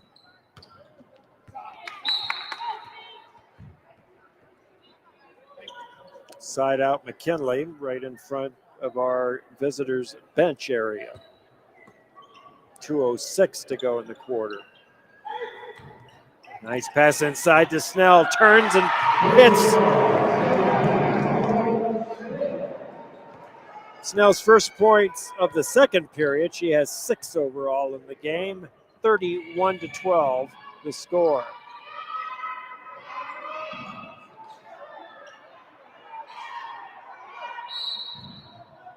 Side out McKinley, right in front of our visitors' bench area. 2:06 to go in the quarter. Nice pass inside to Snell, turns and hits. Snell's first points of the second period. She has 6 overall in the game. 31-12 the score.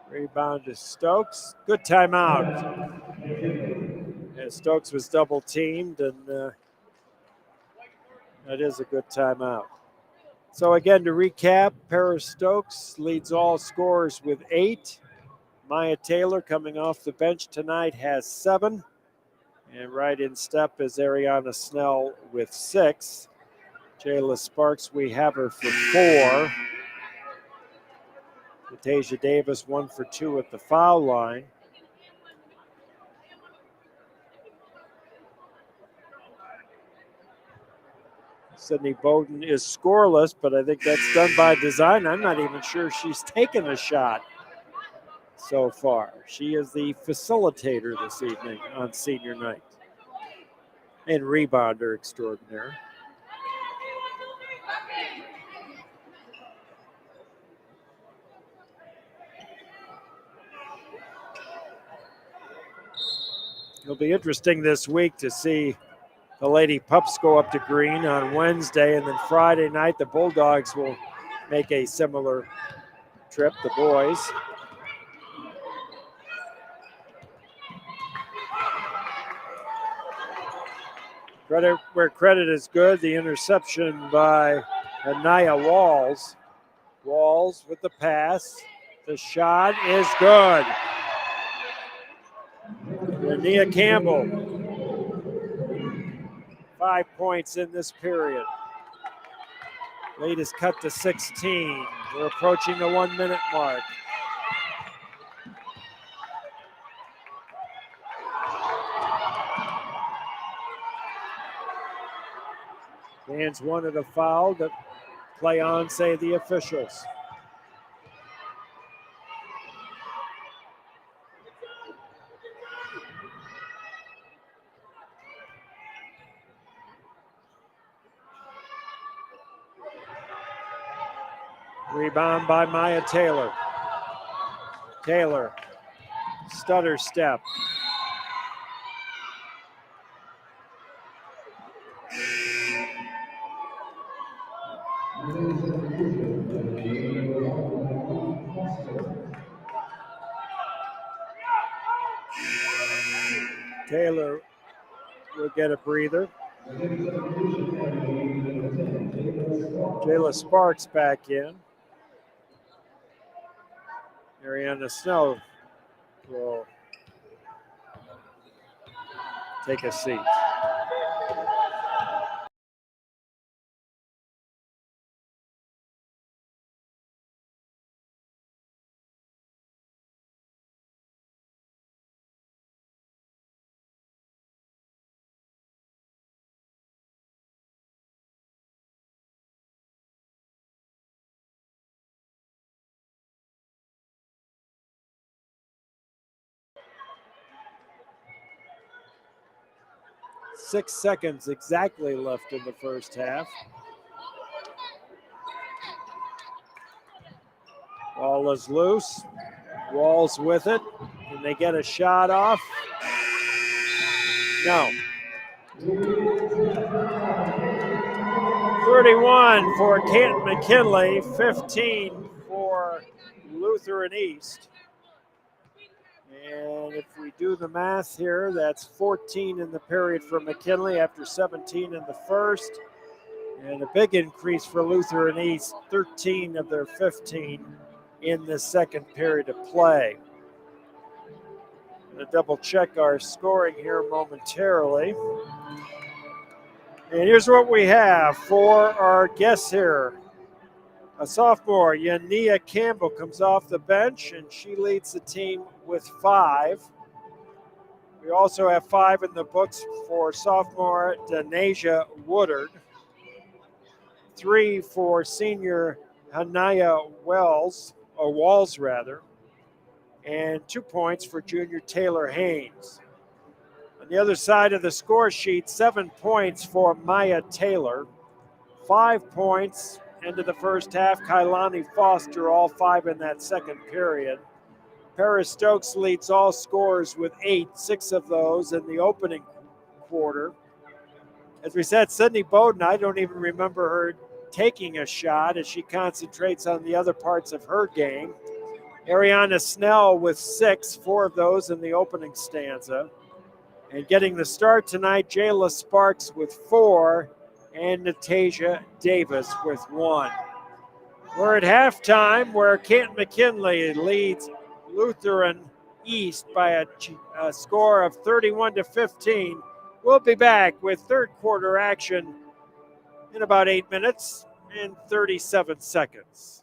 Rebound to Stokes. Good timeout. Yeah, Stokes was double teamed, and that is a good timeout. So again, to recap, Paris Stokes leads all scorers with 8. Maya Taylor, coming off the bench tonight, has 7. And right in step is Ariana Snell with 6. Jayla Sparks, we have her for 4. Natasia Davis, 1 for 2 at the foul line. Sydney Bowden is scoreless, but I think that's done by design. I'm not even sure she's taken a shot so far. She is the facilitator this evening on senior night and rebounder extraordinaire. It'll be interesting this week to see the Lady Pups go up to Green on Wednesday, and then Friday night the Bulldogs will make a similar trip, the boys. Credit where credit is good, the interception by Anaya Walls. Walls with the pass. The shot is good. Nia Campbell, 5 points in this period. Lead is cut to 16. We're approaching the 1 minute mark. Fans wanted a foul to play on, say the officials. Rebound by Maya Taylor. Taylor, stutter step. Taylor will get a breather. Jayla Sparks back in. Ariana Snow will take a seat. Six seconds exactly left in the first half. Ball is loose. Walls with it. Can they get a shot off? No. 31 for Canton McKinley, 15 for Lutheran East. And if we do the math here, that's 14 in the period for McKinley after 17 in the first. And a big increase for Lutheran East, 13 of their 15 in the second period of play. I'm going to double check our scoring here momentarily. And here's what we have for our guests here. A sophomore, Yania Campbell, comes off the bench, and she leads the team with 5. We also have 5 in the books for sophomore Denasia Woodard, 3 for senior Hanaya Walls, and 2 points for junior Taylor Haynes. On the other side of the score sheet, 7 points for Maya Taylor, 5 points into the first half. Kailani Foster, all 5 in that second period. Paris Stokes leads all scorers with 8, 6 of those in the opening quarter. As we said, Sydney Bowden, I don't even remember her taking a shot as she concentrates on the other parts of her game. Ariana Snell with 6, 4 of those in the opening stanza. And getting the start tonight, Jayla Sparks with 4, and Natasha Davis with 1. We're at halftime where Canton McKinley leads Lutheran East by a score of 31-15. We'll be back with third quarter action in about 8 minutes and 37 seconds.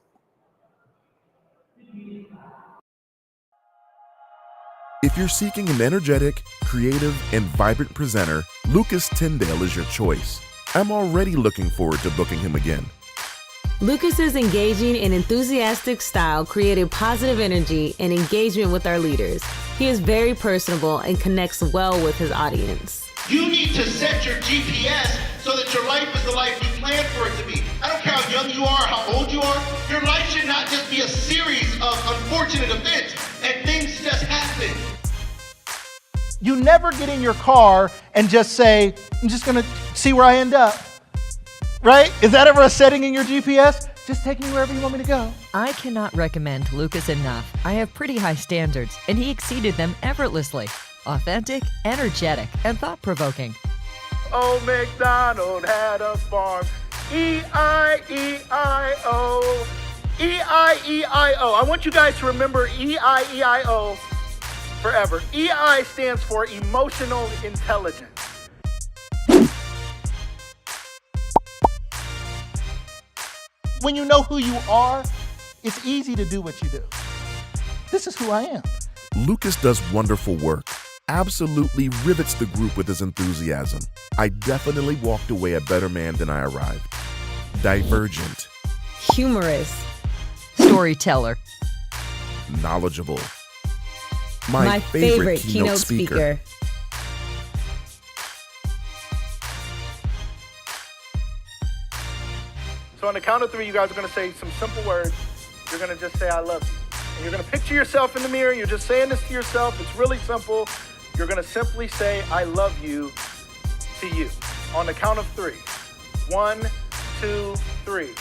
If you're seeking an energetic, creative, and vibrant presenter, Lucas Tyndale is your choice. I'm already looking forward to booking him again. Lucas's engaging and enthusiastic style created positive energy and engagement with our leaders. He is very personable and connects well with his audience. You need to set your GPS so that your life is the life you planned for it to be. I don't care how young you are, how old you are. Your life should not just be a series of unfortunate events and things just happen. You never get in your car and just say, I'm just gonna see where I end up. Right? Is that ever a setting in your GPS? Just take me wherever you want me to go. I cannot recommend Lucas enough. I have pretty high standards, and he exceeded them effortlessly. Authentic, energetic, and thought-provoking. Old MacDonald had a farm. E-I-E-I-O. E-I-E-I-O. I want you guys to remember E-I-E-I-O forever. E-I stands for emotional intelligence. When you know who you are, it's easy to do what you do. This is who I am. Lucas does wonderful work. Absolutely rivets the group with his enthusiasm. I definitely walked away a better man than I arrived. Divergent. Humorous. Storyteller. Knowledgeable. My favorite keynote speaker. So on the count of 3, you guys are going to say some simple words. You're going to just say, I love you. And you're going to picture yourself in the mirror. You're just saying this to yourself. It's really simple. You're going to simply say, I love you to you. On the count of 3. 1, 2, 3.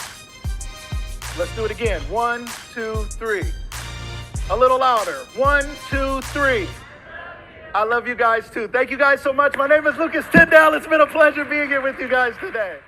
Let's do it again. 1, 2, 3. A little louder. 1, 2, 3. I love you guys too. Thank you guys so much. My name is Lucas Tyndall. It's been a pleasure being here with you guys today.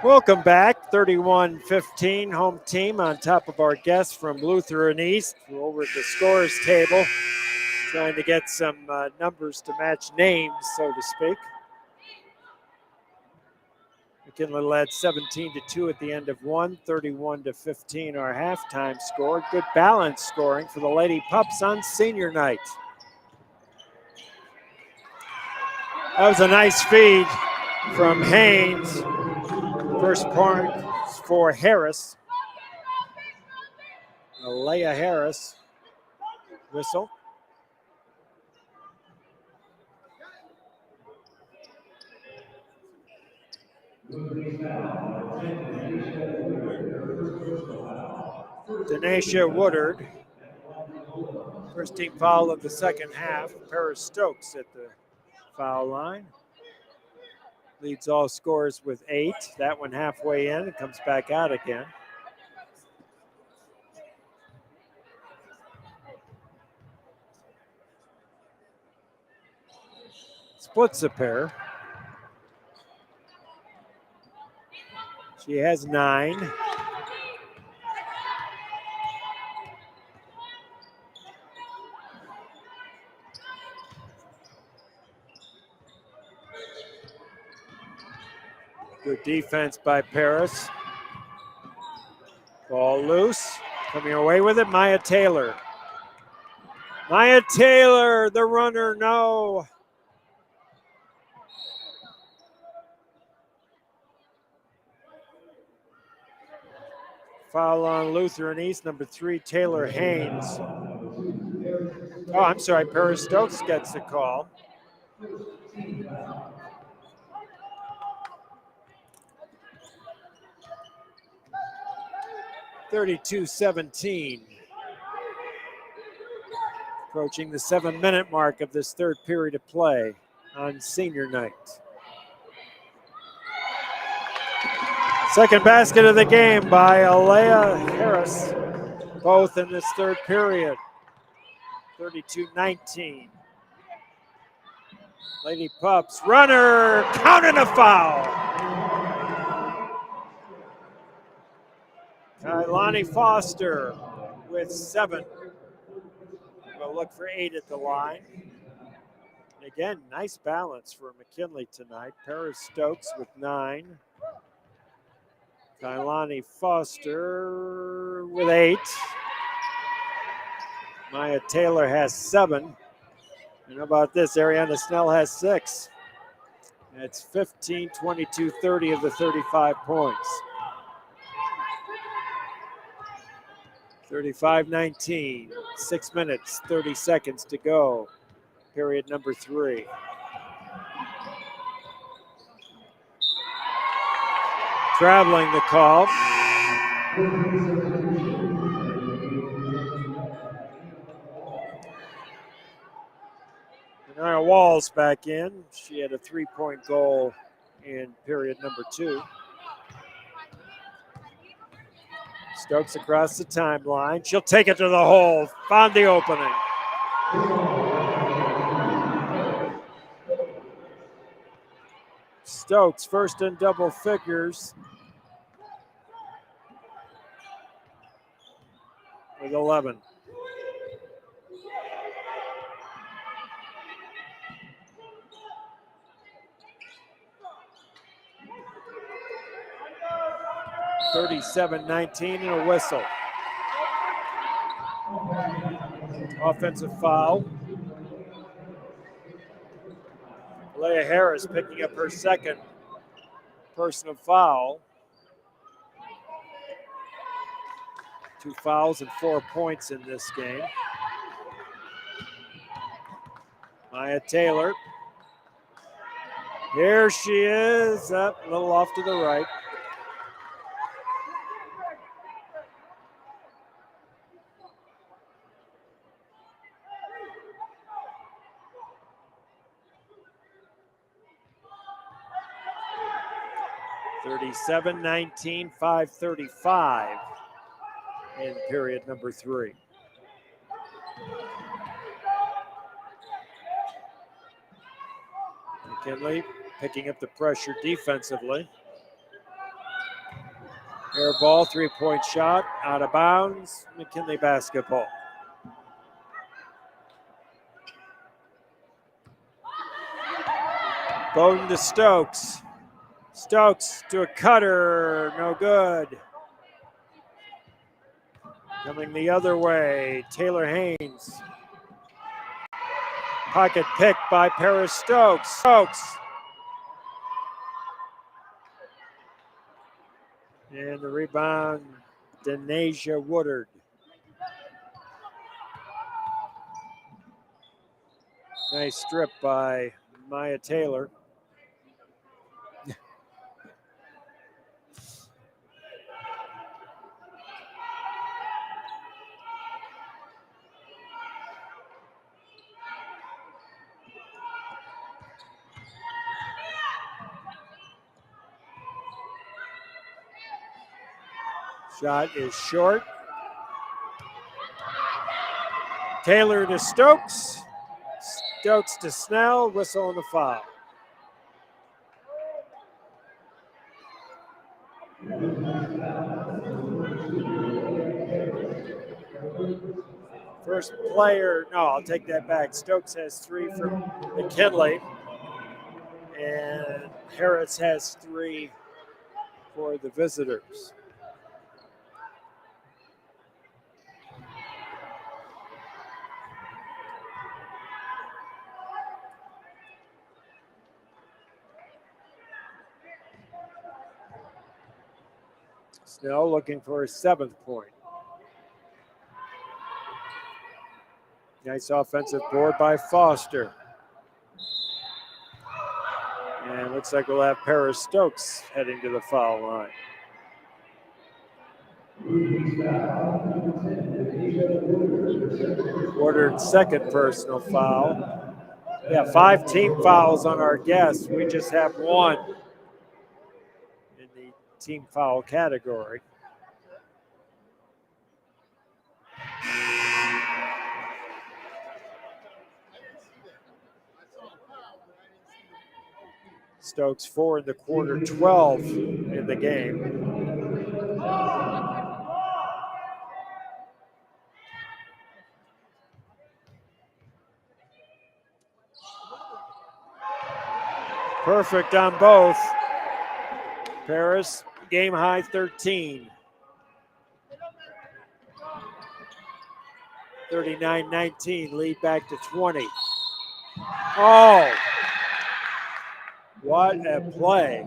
Welcome back, 31-15, home team on top of our guests from Lutheran East. We're over at the scores table, trying to get some numbers to match names, so to speak. McKinley led 17-2 at the end of one, 31-15 our halftime score. Good balance scoring for the Lady Pups on senior night. That was a nice feed from Haynes. First point for Harris. Alea Harris. Whistle. Denasia Woodard. First team foul of the second half. Paris Stokes at the foul line. Leads all scorers with 8. That one halfway in. It comes back out again. Splits a pair. She has 9. Good defense by Paris. Ball loose. Coming away with it, Maya Taylor. Maya Taylor, the runner, no. Foul on Lutheran East, number 3, Taylor Haynes. Oh, I'm sorry, Paris Stokes gets the call. (32-17). Approaching the 7-minute mark of this third period of play on senior night. Second basket of the game by Alea Harris, both in this third period. 32-19. Lady Pups, runner, counting a foul. Kailani Foster with 7. We'll look for 8 at the line. And again, nice balance for McKinley tonight. Paris Stokes with 9. Kailani Foster with 8. Maya Taylor has 7. And how about this? Ariana Snell has 6. It's 15, 22, 30 of the 35 points. 35-19, 6 minutes, 30 seconds to go. Period number 3. Traveling the call. Nia Walls back in. She had a 3-point goal in period number 2. Stokes across the timeline. She'll take it to the hole. Found the opening. Stokes first in double figures with 11. (37-19) and a whistle. Offensive foul. Leah Harris picking up her second personal foul. 2 fouls and 4 points in this game. Maya Taylor. Here she is, up a little off to the right. (37-19), 5:35 in period number 3. McKinley picking up the pressure defensively. Air ball, 3-point shot, out of bounds. McKinley basketball. Bowden to Stokes. Stokes to a cutter, no good. Coming the other way, Taylor Haynes. Pocket pick by Paris Stokes. Stokes. And the rebound, Denasia Woodard. Nice strip by Maya Taylor. Shot is short. Taylor to Stokes. Stokes to Snell. Whistle on the foul. First player, no, I'll take that back. Stokes has 3 from McKinley. And Harris has 3 for the visitors. Snell looking for his 7th point. Nice offensive board by Foster. And looks like we'll have Paris Stokes heading to the foul line. Ordered second personal foul. Yeah, 5 team fouls on our guests. We just have 1 in the team foul category. Stokes 4 in the quarter, 12 in the game. Perfect on both. Paris, game high 13. 39-19, lead back to 20. Oh! What a play.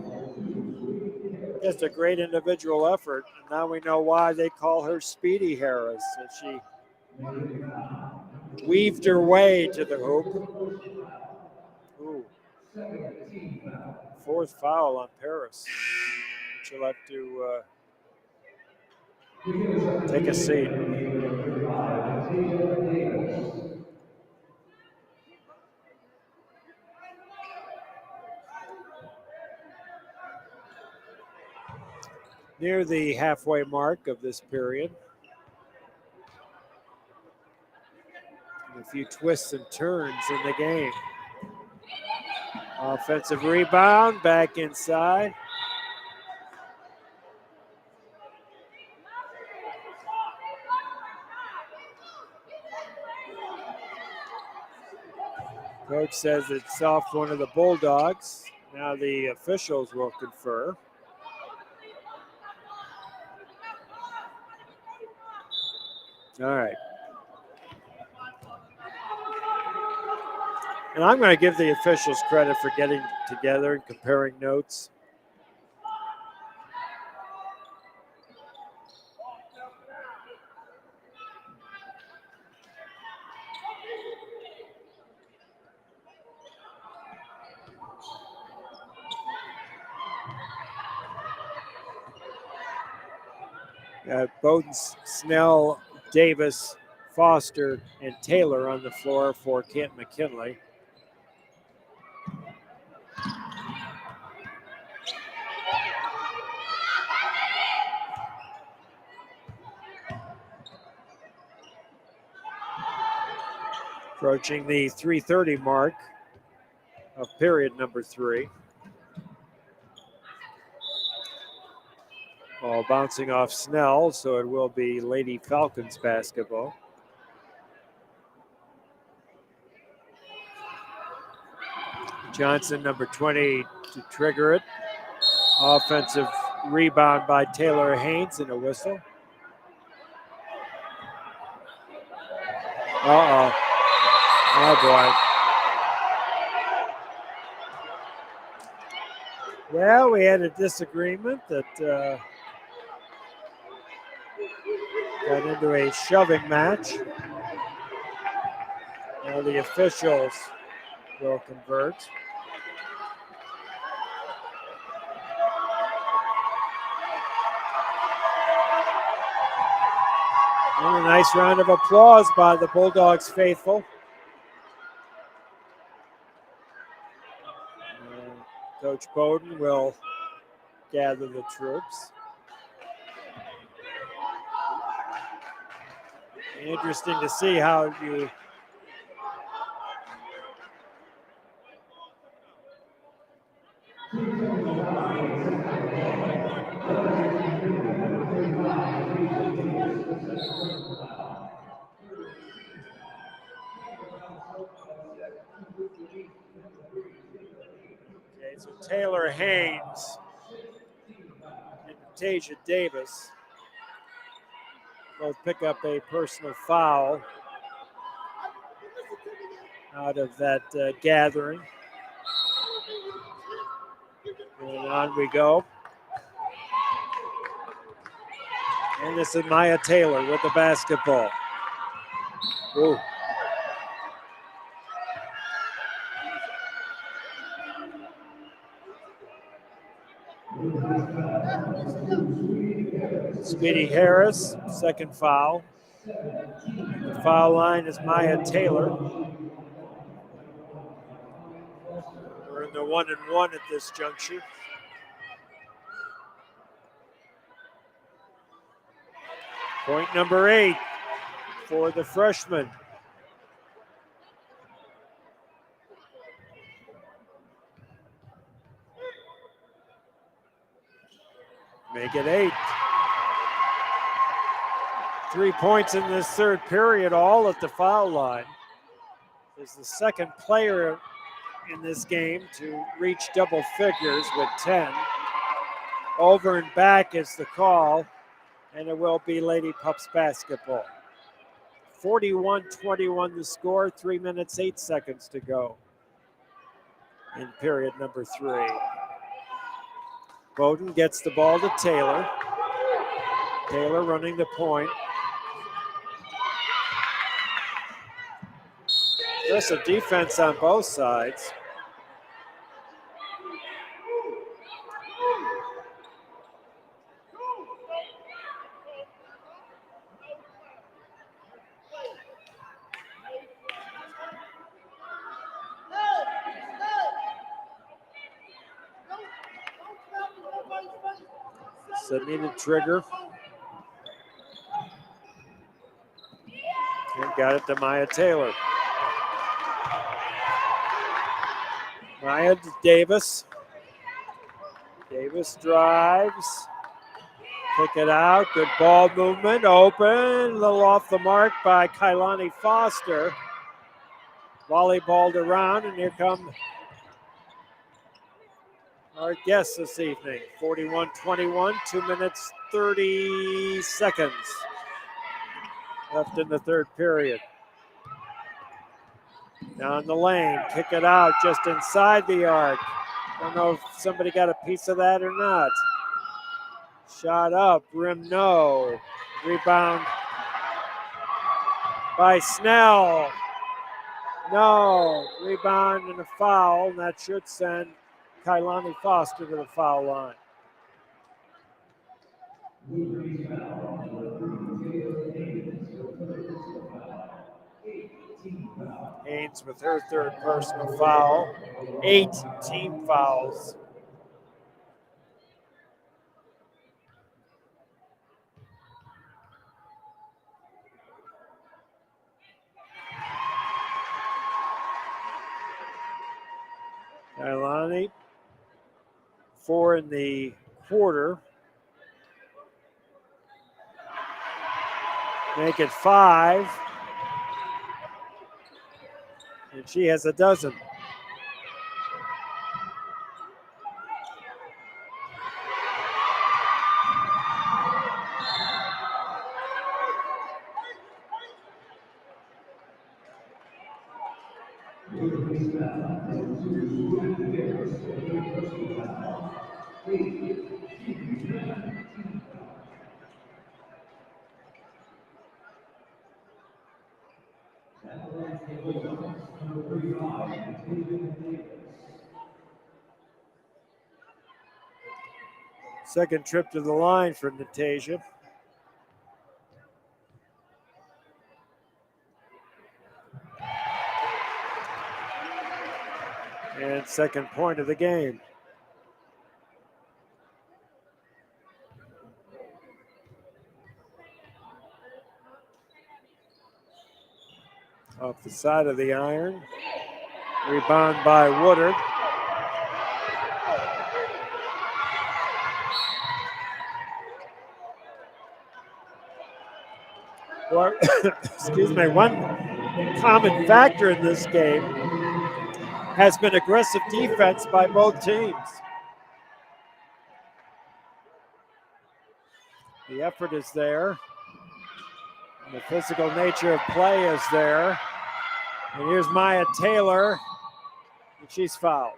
Just a great individual effort. And now we know why they call her Speedy Harris. That she weaved her way to the hoop. Ooh. Fourth foul on Paris. She'll have to take a seat. Near the halfway mark of this period. And a few twists and turns in the game. Offensive rebound, back inside. Coach says it's off one of the Bulldogs. Now the officials will confer. All right. And I'm going to give the officials credit for getting together and comparing notes. Bowden, Snell, Davis, Foster, and Taylor on the floor for Canton McKinley. Approaching the 3:30 mark of period number 3. Ball bouncing off Snell, so it will be Lady Falcons basketball. Johnson, number 20, to trigger it. Offensive rebound by Taylor Haynes and a whistle. Uh-oh. Oh, boy. Well, we had a disagreement that got into a shoving match. Now the officials will convert. And a nice round of applause by the Bulldogs faithful. Coach Bowden will gather the troops. Interesting to see how you so Taylor Haynes and Tasia Davis both pick up a personal foul out of that gathering. And on we go. And this is Maya Taylor with the basketball. Ooh. Speedy Harris, second foul. The foul line is Maya Taylor. We're in the 1-and-1 at this juncture. Point number 8 for the freshman. Make it 8. 3 points in this third period, all at the foul line. Is the second player in this game to reach double figures with 10. Over and back is the call, and it will be Lady Pups basketball. 41-21 the score, 3 minutes, 8 seconds to go in period number 3. Bowden gets the ball to Taylor. Taylor running the point. Aggressive defense on both sides. Sydney to trigger. And got it to Maya Taylor. Maya to Davis. Davis drives. Kick it out. Good ball movement. Open. A little off the mark by Kailani Foster. Volleyballed around, and here come our guests this evening. 41-21, 2 minutes, 30 seconds left in the third period. Down the lane, kick it out just inside the arc. Don't know if somebody got a piece of that or not. Shot up, rim no. Rebound by Snell. No, rebound and a foul, and that should send Kailani Foster to the foul line. Haynes with her third personal foul. 8 team fouls. Kailani, 4 in the quarter. Make it 5. And she has a dozen. Second trip to the line for Natasha. And second point of the game. Off the side of the iron. Rebound by Woodard. Or, excuse me, one common factor in this game has been aggressive defense by both teams. The effort is there. And the physical nature of play is there. And here's Maya Taylor, and she's fouled.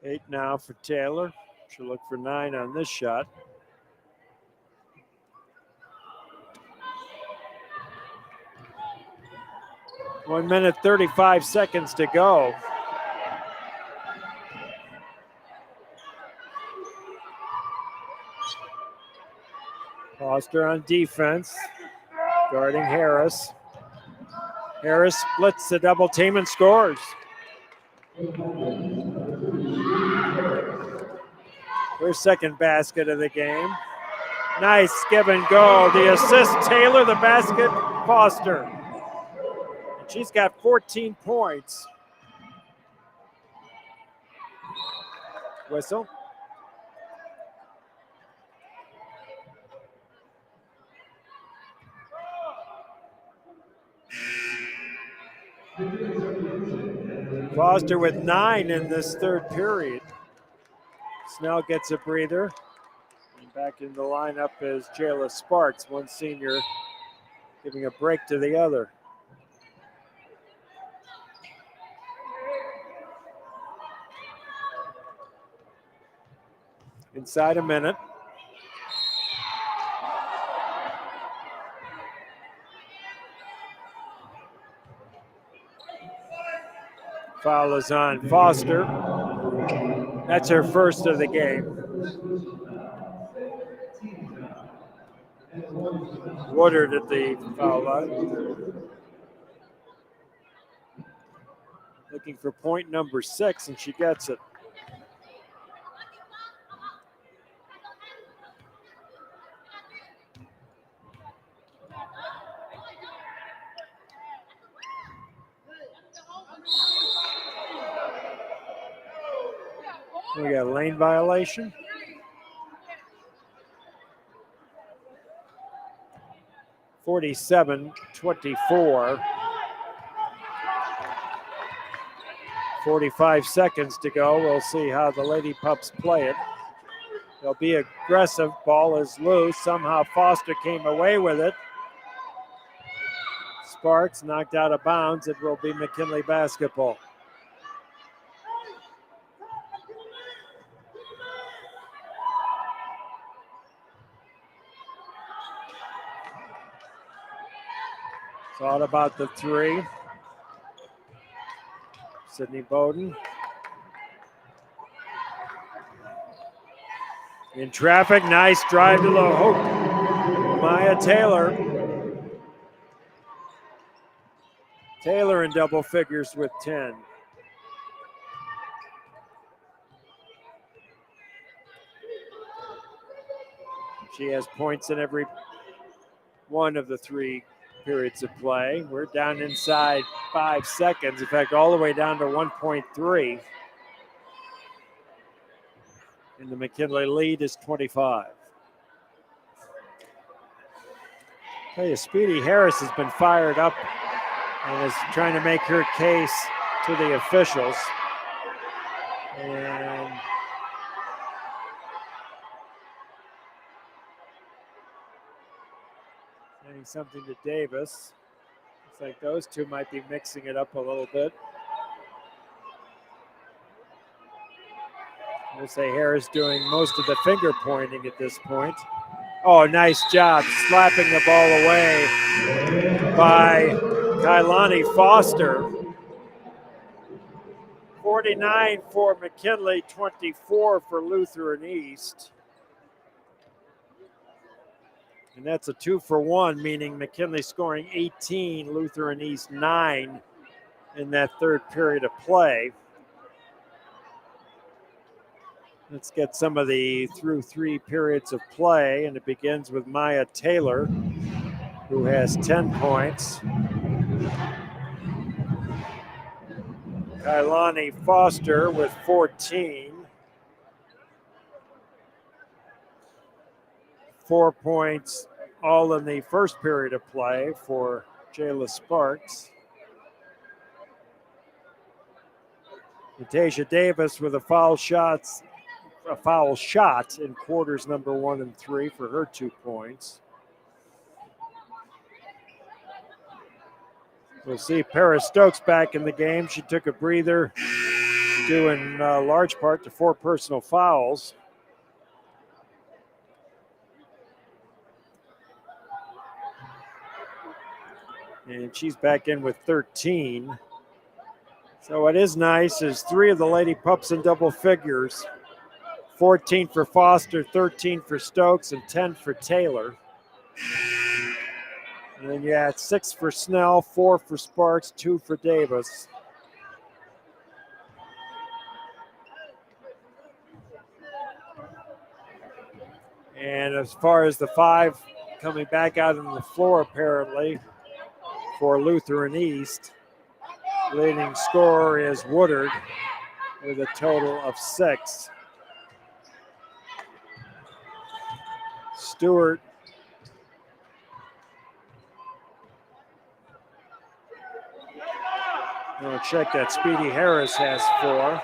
Eight now for Taylor. She'll look for 9 on this shot. One minute, 35 seconds to go. Foster on defense, guarding Harris. Harris splits the double team and scores. Her second basket of the game. Nice give and go. The assist, Taylor, the basket, Foster. And she's got 14 points. Whistle. Foster with 9 in this third period. Snell gets a breather. And back in the lineup is Jayla Sparks, one senior giving a break to the other. Inside a minute. Foul is on Foster. That's her first of the game. Woodard at the foul line. Looking for point number 6, and she gets it. We got a lane violation. (47-24). 45 seconds to go. We'll see how the Lady Pups play it. They'll be aggressive. Ball is loose. Somehow Foster came away with it. Sparks knocked out of bounds. It will be McKinley basketball. Thought about the three. Sydney Bowden. In traffic, nice drive to the hoop. Maya Taylor. Taylor in double figures with 10. She has points in every one of the 3 periods of play. We're down inside 5 seconds. In fact, all the way down to 1.3. And the McKinley lead is 25. Tell you, Speedy Harris has been fired up and is trying to make her case to the officials. And saying something to Davis. Looks like those two might be mixing it up a little bit. We'll say Harris doing most of the finger pointing at this point. Oh, nice job slapping the ball away by Kailani Foster. 49 for McKinley, 24 for Lutheran East. And that's a 2-for-1, meaning McKinley scoring 18, Lutheran East 9 in that third period of play. Let's get some of the through 3 periods of play, and it begins with Maya Taylor, who has 10 points. Kailani Foster with 14. 4 points all in the first period of play for Jayla Sparks. Natasha Davis with a foul shot in quarters number 1 and 3 for her 2 points. We'll see Paris Stokes back in the game. She took a breather due in large part to 4 personal fouls. And she's back in with 13. So what is nice is 3 of the Lady Pups in double figures. 14 for Foster, 13 for Stokes, and 10 for Taylor. And then you had 6 for Snell, 4 for Sparks, 2 for Davis. And as far as the 5 coming back out on the floor, apparently, for Lutheran East, leading scorer is Woodard with a total of 6. Stewart. I'll check that. Speedy Harris has 4.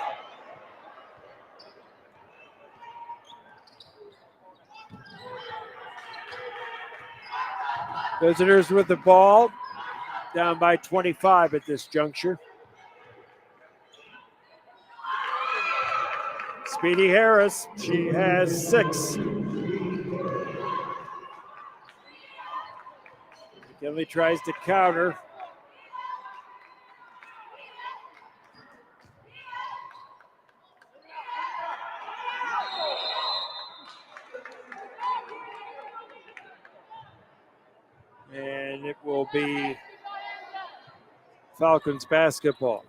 Visitors with the ball, down by 25 at this juncture. Speedy Harris, she has 6. McKinley tries to counter. And it will be Falcons basketball.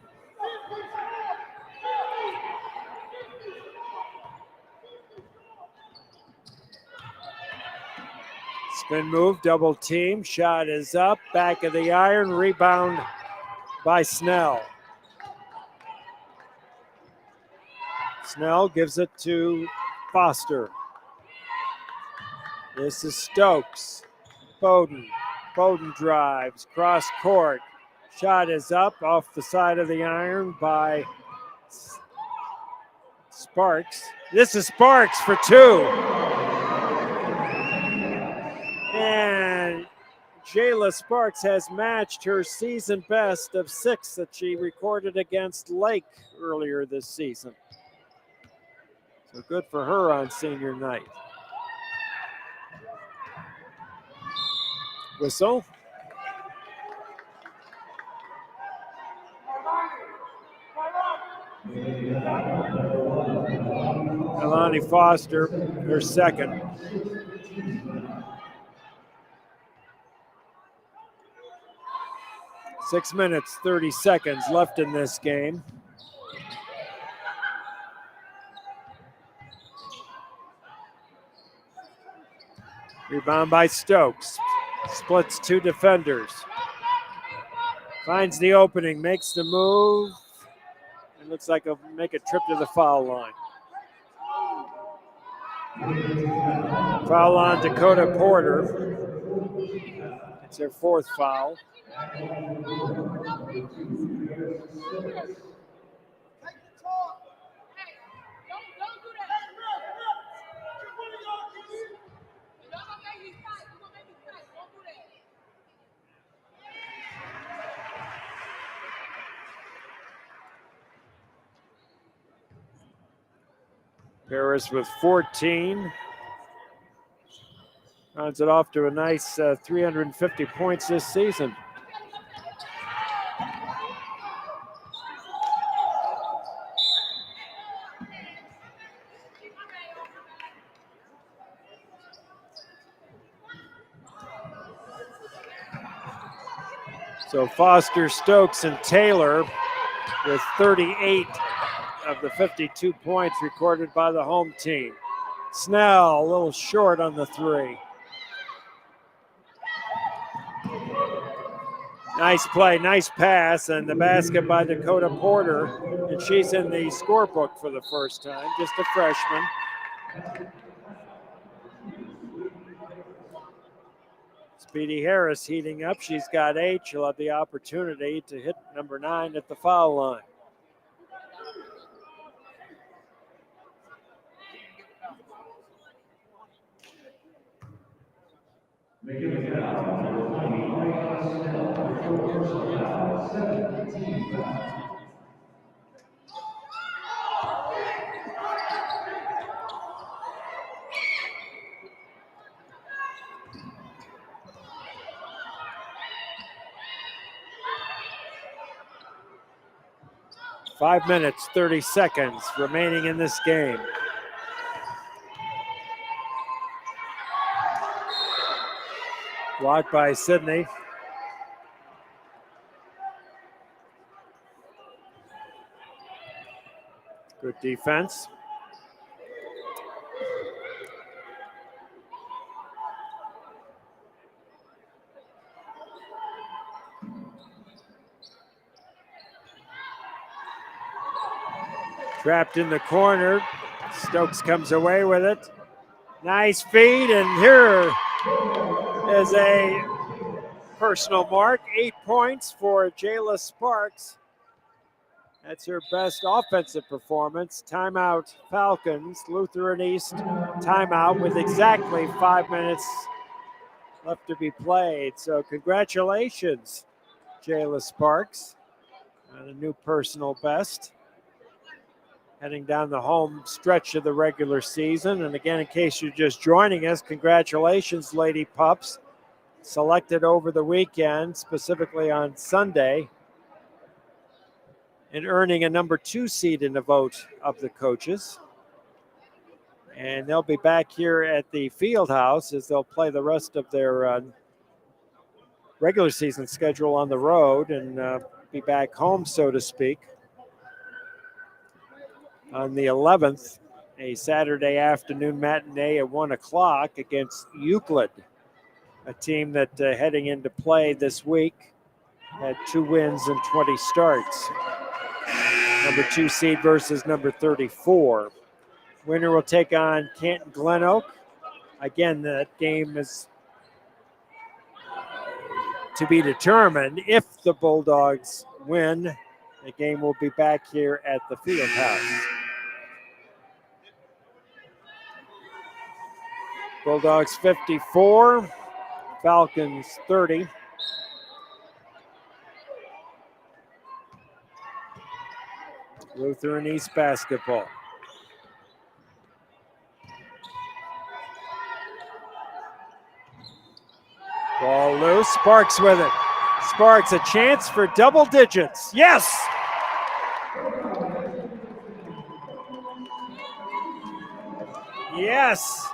Spin move, double team, shot is up, back of the iron, rebound by Snell. Snell gives it to Foster. This is Stokes. Bowden. Bowden drives, cross court. Shot is up off the side of the iron by Sparks. This is Sparks for 2. And Jayla Sparks has matched her season best of 6 that she recorded against Lake earlier this season. So good for her on senior night. Whistle. Alani Foster, her second. Six minutes, 30 seconds left in this game. Rebound by Stokes. Splits 2 defenders. Finds the opening, makes the move. It looks like he'll make a trip to the foul line. Foul on Dakota Porter. It's her 4th foul. Paris with 14. Rounds it off to a nice 350 points this season. So Foster, Stokes, and Taylor with 38 of the 52 points recorded by the home team. Snell, a little short on the 3. Nice play, nice pass, and the basket by Dakota Porter. And she's in the scorebook for the first time, just a freshman. Speedy Harris heating up. She's got 8. She'll have the opportunity to hit number 9 at the foul line. Five minutes, 30 seconds remaining in this game. Blocked by Sydney. Good defense. Trapped in the corner. Stokes comes away with it. Nice feed, and here is a personal mark. 8 points for Jayla Sparks. That's her best offensive performance. Timeout, Falcons. Lutheran East timeout with exactly 5 minutes left to be played. So congratulations, Jayla Sparks, on a new personal best. Heading down the home stretch of the regular season. And again, in case you're just joining us, congratulations, Lady Pups. Selected over the weekend, specifically on Sunday, and earning a number 2 seed in the vote of the coaches. And they'll be back here at the field house as they'll play the rest of their regular season schedule on the road and be back home, so to speak, on the 11th, a Saturday afternoon matinee at 1 o'clock against Euclid, a team that heading into play this week had 2 wins and 20 starts. Number 2 seed versus number 34. Winner will take on Canton Glen Oak. Again, that game is to be determined. If the Bulldogs win, the game will be back here at the field house. Bulldogs 54, Falcons 30. Lutheran East basketball. Ball loose, Sparks with it. Sparks a chance for double digits. Yes! Yes!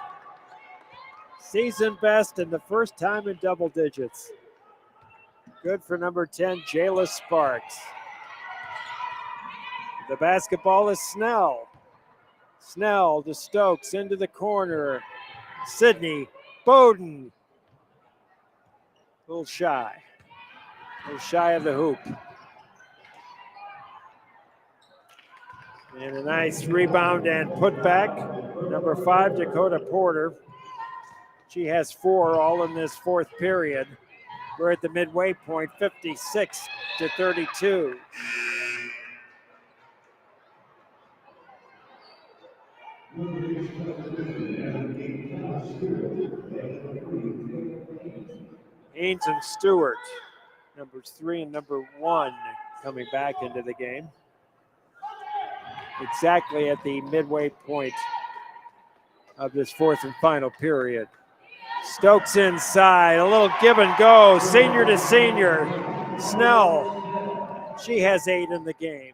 Season best and the first time in double digits. Good for number 10, Jayla Sparks. The basketball is Snell. Snell to Stokes into the corner. Sydney Bowden. A little shy of the hoop. And a nice rebound and putback. Number 5, Dakota Porter. She has 4 all in this 4th period. We're at the midway point, 56-32. Haynes and Stewart, numbers 3 and number 1, coming back into the game. Exactly at the midway point of this 4th and final period. Stokes inside, a little give and go, senior to senior. Snell, she has 8 in the game.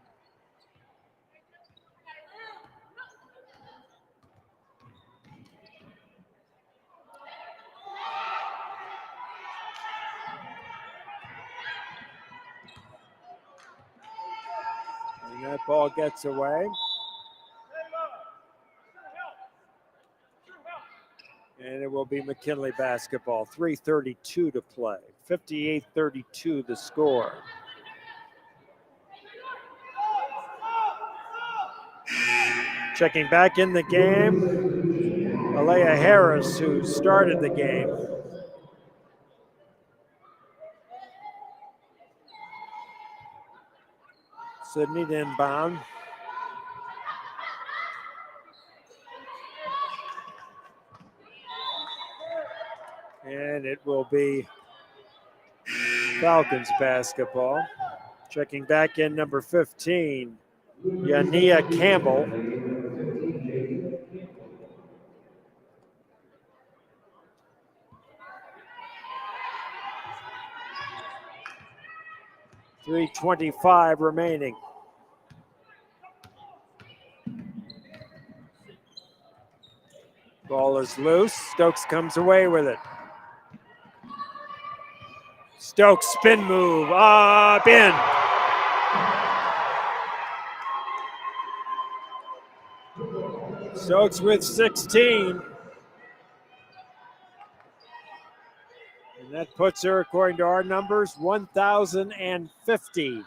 And that ball gets away. And it will be McKinley basketball. 3:32 to play. 58-32 the score. Checking back in the game, Alea Harris, who started the game. Sydney to inbound. And it will be Falcons basketball. Checking back in number 15, Yania Campbell. .325 remaining. Ball is loose. Stokes comes away with it. Stokes spin move, up in. Stokes with 16. And that puts her, according to our numbers, 1,050.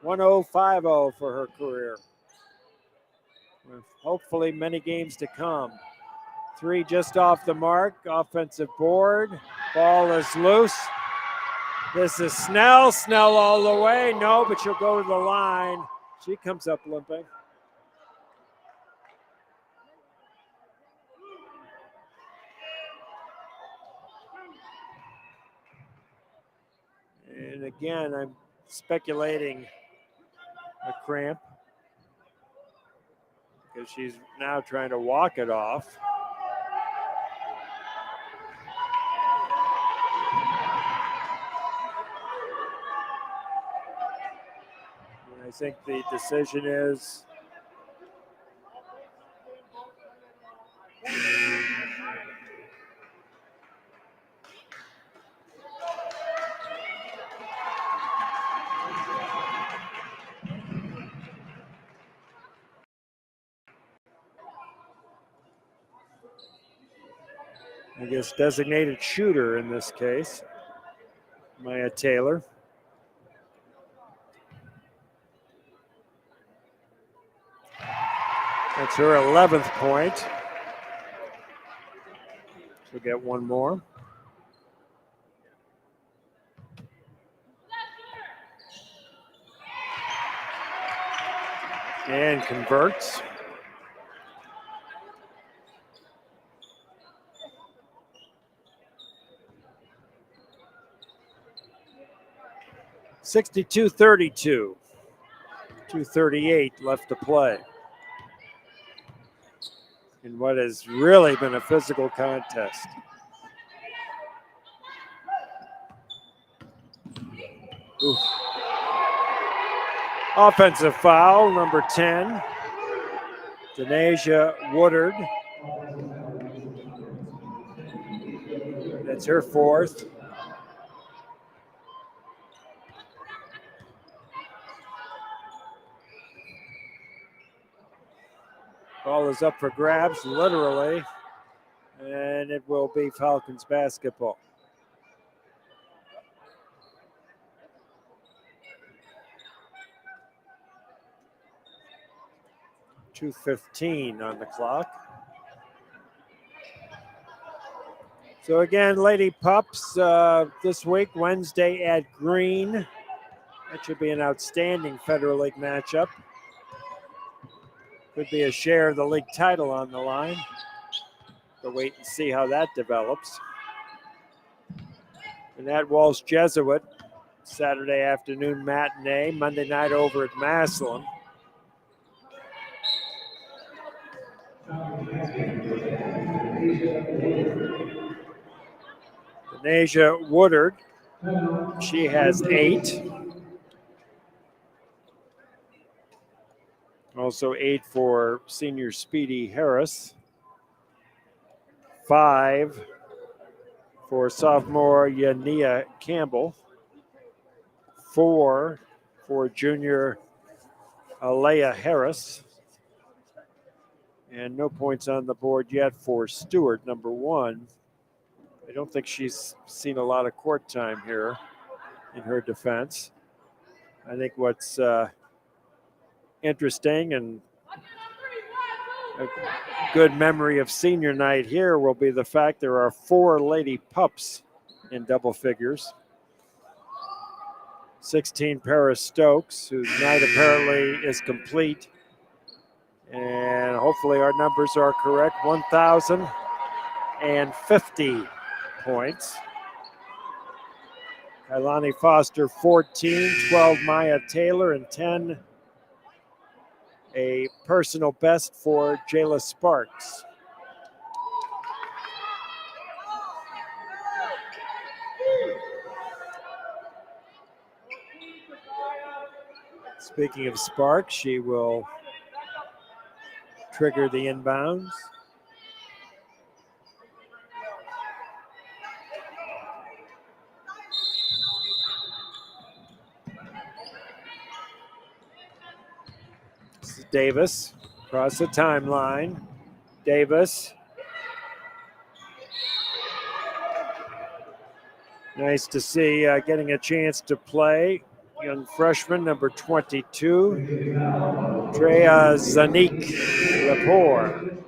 1050 for her career. With hopefully many games to come. Three just off the mark. Offensive board. Ball is loose. This is Snell. Snell all the way. No, but she'll go to the line. She comes up limping. And again, I'm speculating a cramp because she's now trying to walk it off. And I think the decision is I guess designated shooter in this case, Maya Taylor. That's her 11th point. She'll get one more. And converts. (62-32). 2:38 left to play. In what has really been a physical contest. Oof. Offensive foul, number 10. Denasia Woodard. That's her fourth. Ball is up for grabs, literally, and it will be Falcons basketball. .2:15 on the clock. So again, Lady Pups this week, Wednesday at Green. That should be an outstanding Federal League matchup. Could be a share of the league title on the line. We'll wait and see how that develops. And that Walsh Jesuit, Saturday afternoon matinee, Monday night over at Massillon. Denasia Woodard, she has 8. Also 8 for senior Speedy Harris. 5 for sophomore Yania Campbell. 4 for junior Alea Harris. And no points on the board yet for Stewart, number 1. I don't think she's seen a lot of court time here in her defense. I think what's interesting and a good memory of senior night here will be the fact there are 4 Lady Pups in double figures. 16 Paris Stokes, whose night apparently is complete. And hopefully our numbers are correct. 1,050 points. Kailani Foster, 14, 12 Maya Taylor, and 10 a personal best for Jayla Sparks. Speaking of Sparks, she will trigger the inbounds. This is Davis across the timeline. Davis. Nice to see getting a chance to play. Young freshman, number 22, Drea Zanik Lepore.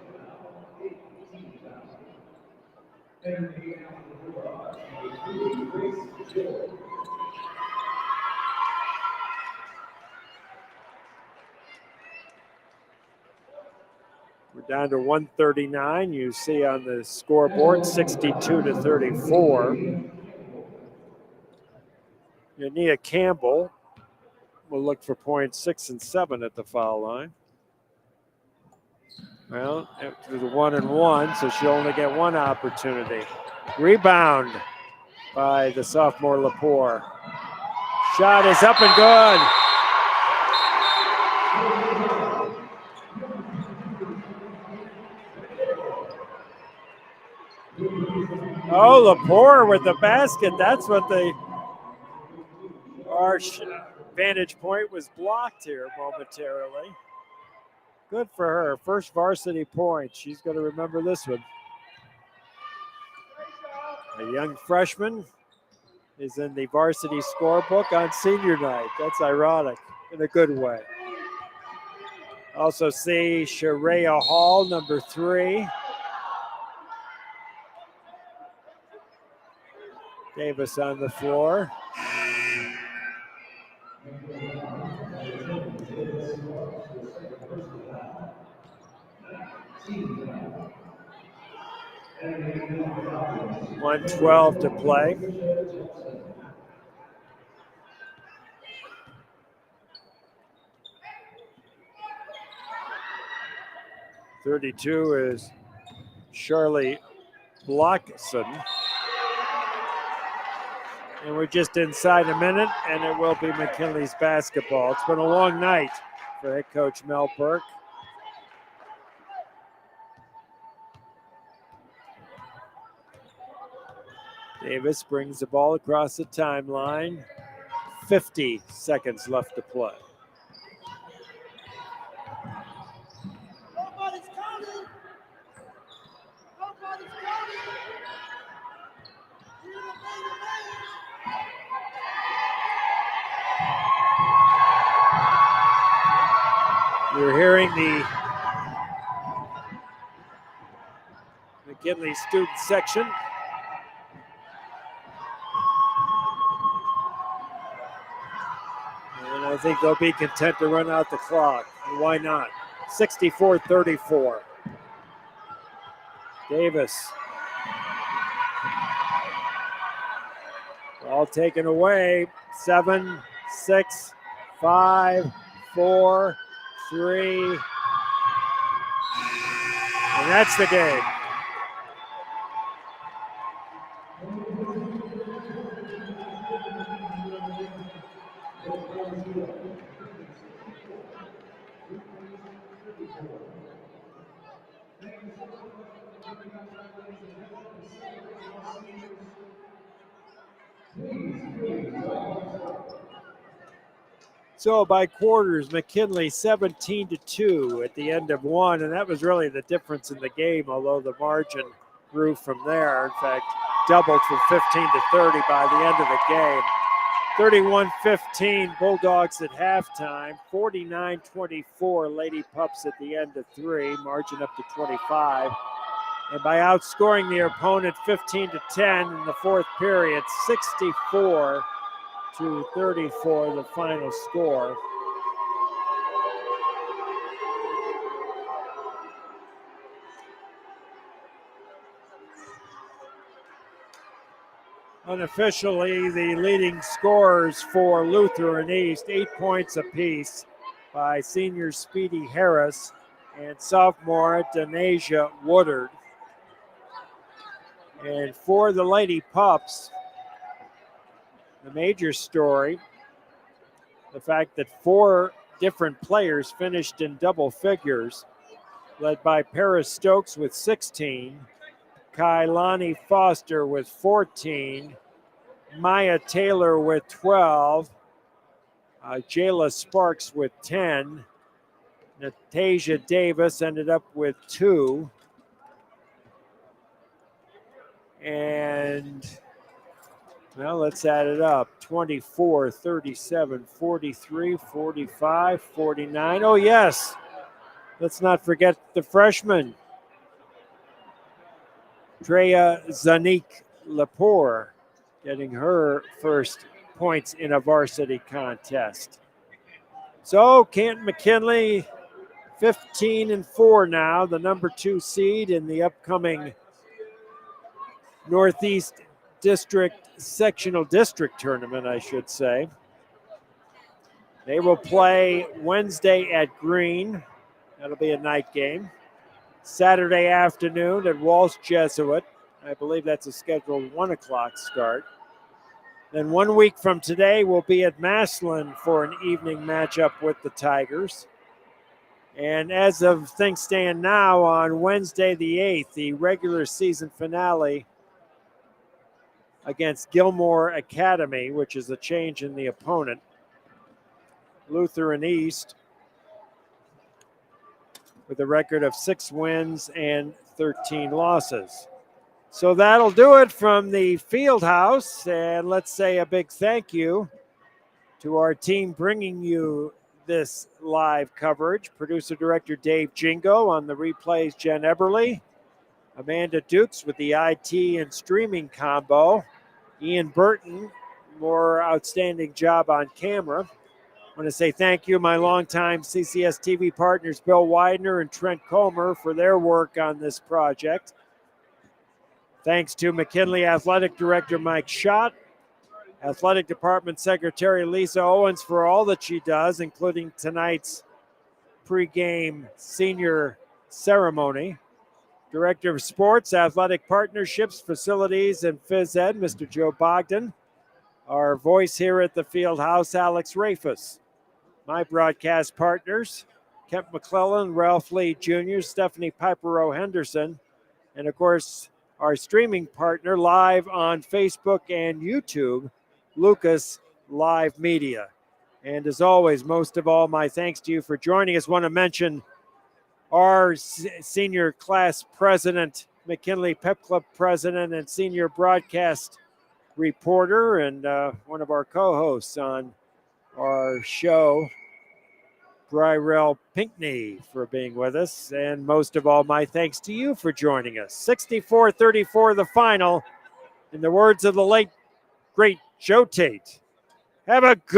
We're down to 139. You see on the scoreboard 62-34. Nia Campbell will look for points 6 and 7 at the foul line. Well, to the 1-and-1, so she'll only get one opportunity. Rebound by the sophomore Lepore. Shot is up and good. Oh, Lepore with the basket. That's what our vantage point was blocked here momentarily. Good for her. First varsity point. She's going to remember this one. A young freshman is in the varsity scorebook on senior night. That's ironic in a good way. Also see Sharia Hall, number 3. Davis on the floor. .112 to play. .32 is Charlie Blockson. And we're just inside a minute, and it will be McKinley's basketball. It's been a long night for head coach Mel Burke. Davis brings the ball across the timeline. 50 seconds left to play. You're hearing the McKinley student section. And I think they'll be content to run out the clock. Why not? 64-34. Davis. All taken away. 7, 6, 5, 4, 3. And that's the game. So by quarters, McKinley 17-2 at the end of one, and that was really the difference in the game, although the margin grew from there. In fact, doubled from 15-30 by the end of the game. 31-15 Bulldogs at halftime, 49-24 Lady Pups at the end of 3, margin up to 25. And by outscoring their opponent 15-10 in the fourth period, 64-34, the final score. Unofficially, the leading scorers for Lutheran East, 8 points apiece by senior Speedy Harris and sophomore Denasia Woodard. And for the Lady Pups, the major story, the fact that 4 different players finished in double figures, led by Paris Stokes with 16, Kailani Foster with 14, Maya Taylor with 12, Jayla Sparks with 10, Natasia Davis ended up with 2, and well, let's add it up. 24, 37, 43, 45, 49. Oh, yes. Let's not forget the freshman. Drea Zanik Lepore getting her first points in a varsity contest. So Canton McKinley 15-4 now, the number 2 seed in the upcoming Northeast District Sectional District Tournament, I should say. They will play Wednesday at Green. That'll be a night game. Saturday afternoon at Walsh Jesuit. I believe that's a scheduled 1 o'clock start. Then 1 week from today, we'll be at Massillon for an evening matchup with the Tigers. And as of things stand now, on Wednesday the 8th, the regular season finale against Gilmore Academy, which is a change in the opponent, Lutheran East, with a record of 6 wins and 13 losses. So that'll do it from the field house. And let's say a big thank you to our team bringing you this live coverage. Producer Director Dave Jingo, on the replays Jen Eberly, Amanda Dukes with the IT and streaming combo, Ian Burton, more outstanding job on camera. I want to say thank you, my longtime CCS TV partners, Bill Widener and Trent Comer, for their work on this project. Thanks to McKinley Athletic Director Mike Schott, Athletic Department Secretary Lisa Owens for all that she does, including tonight's pregame senior ceremony. Director of Sports, Athletic Partnerships, Facilities, and Phys Ed, Mr. Joe Bogdan. Our voice here at the field house, Alex Rafus. My broadcast partners, Kemp McClellan, Ralph Lee Jr., Stephanie Pipero Henderson, and of course, our streaming partner live on Facebook and YouTube, Lucas Live Media. And as always, most of all, my thanks to you for joining us. I want to mention our senior class president, McKinley Pep Club president, and senior broadcast reporter, and one of our co-hosts on our show, Bryrell Pinkney, for being with us. And most of all, my thanks to you for joining us. 64-34 the final. In the words of the late, great Joe Tate, have a good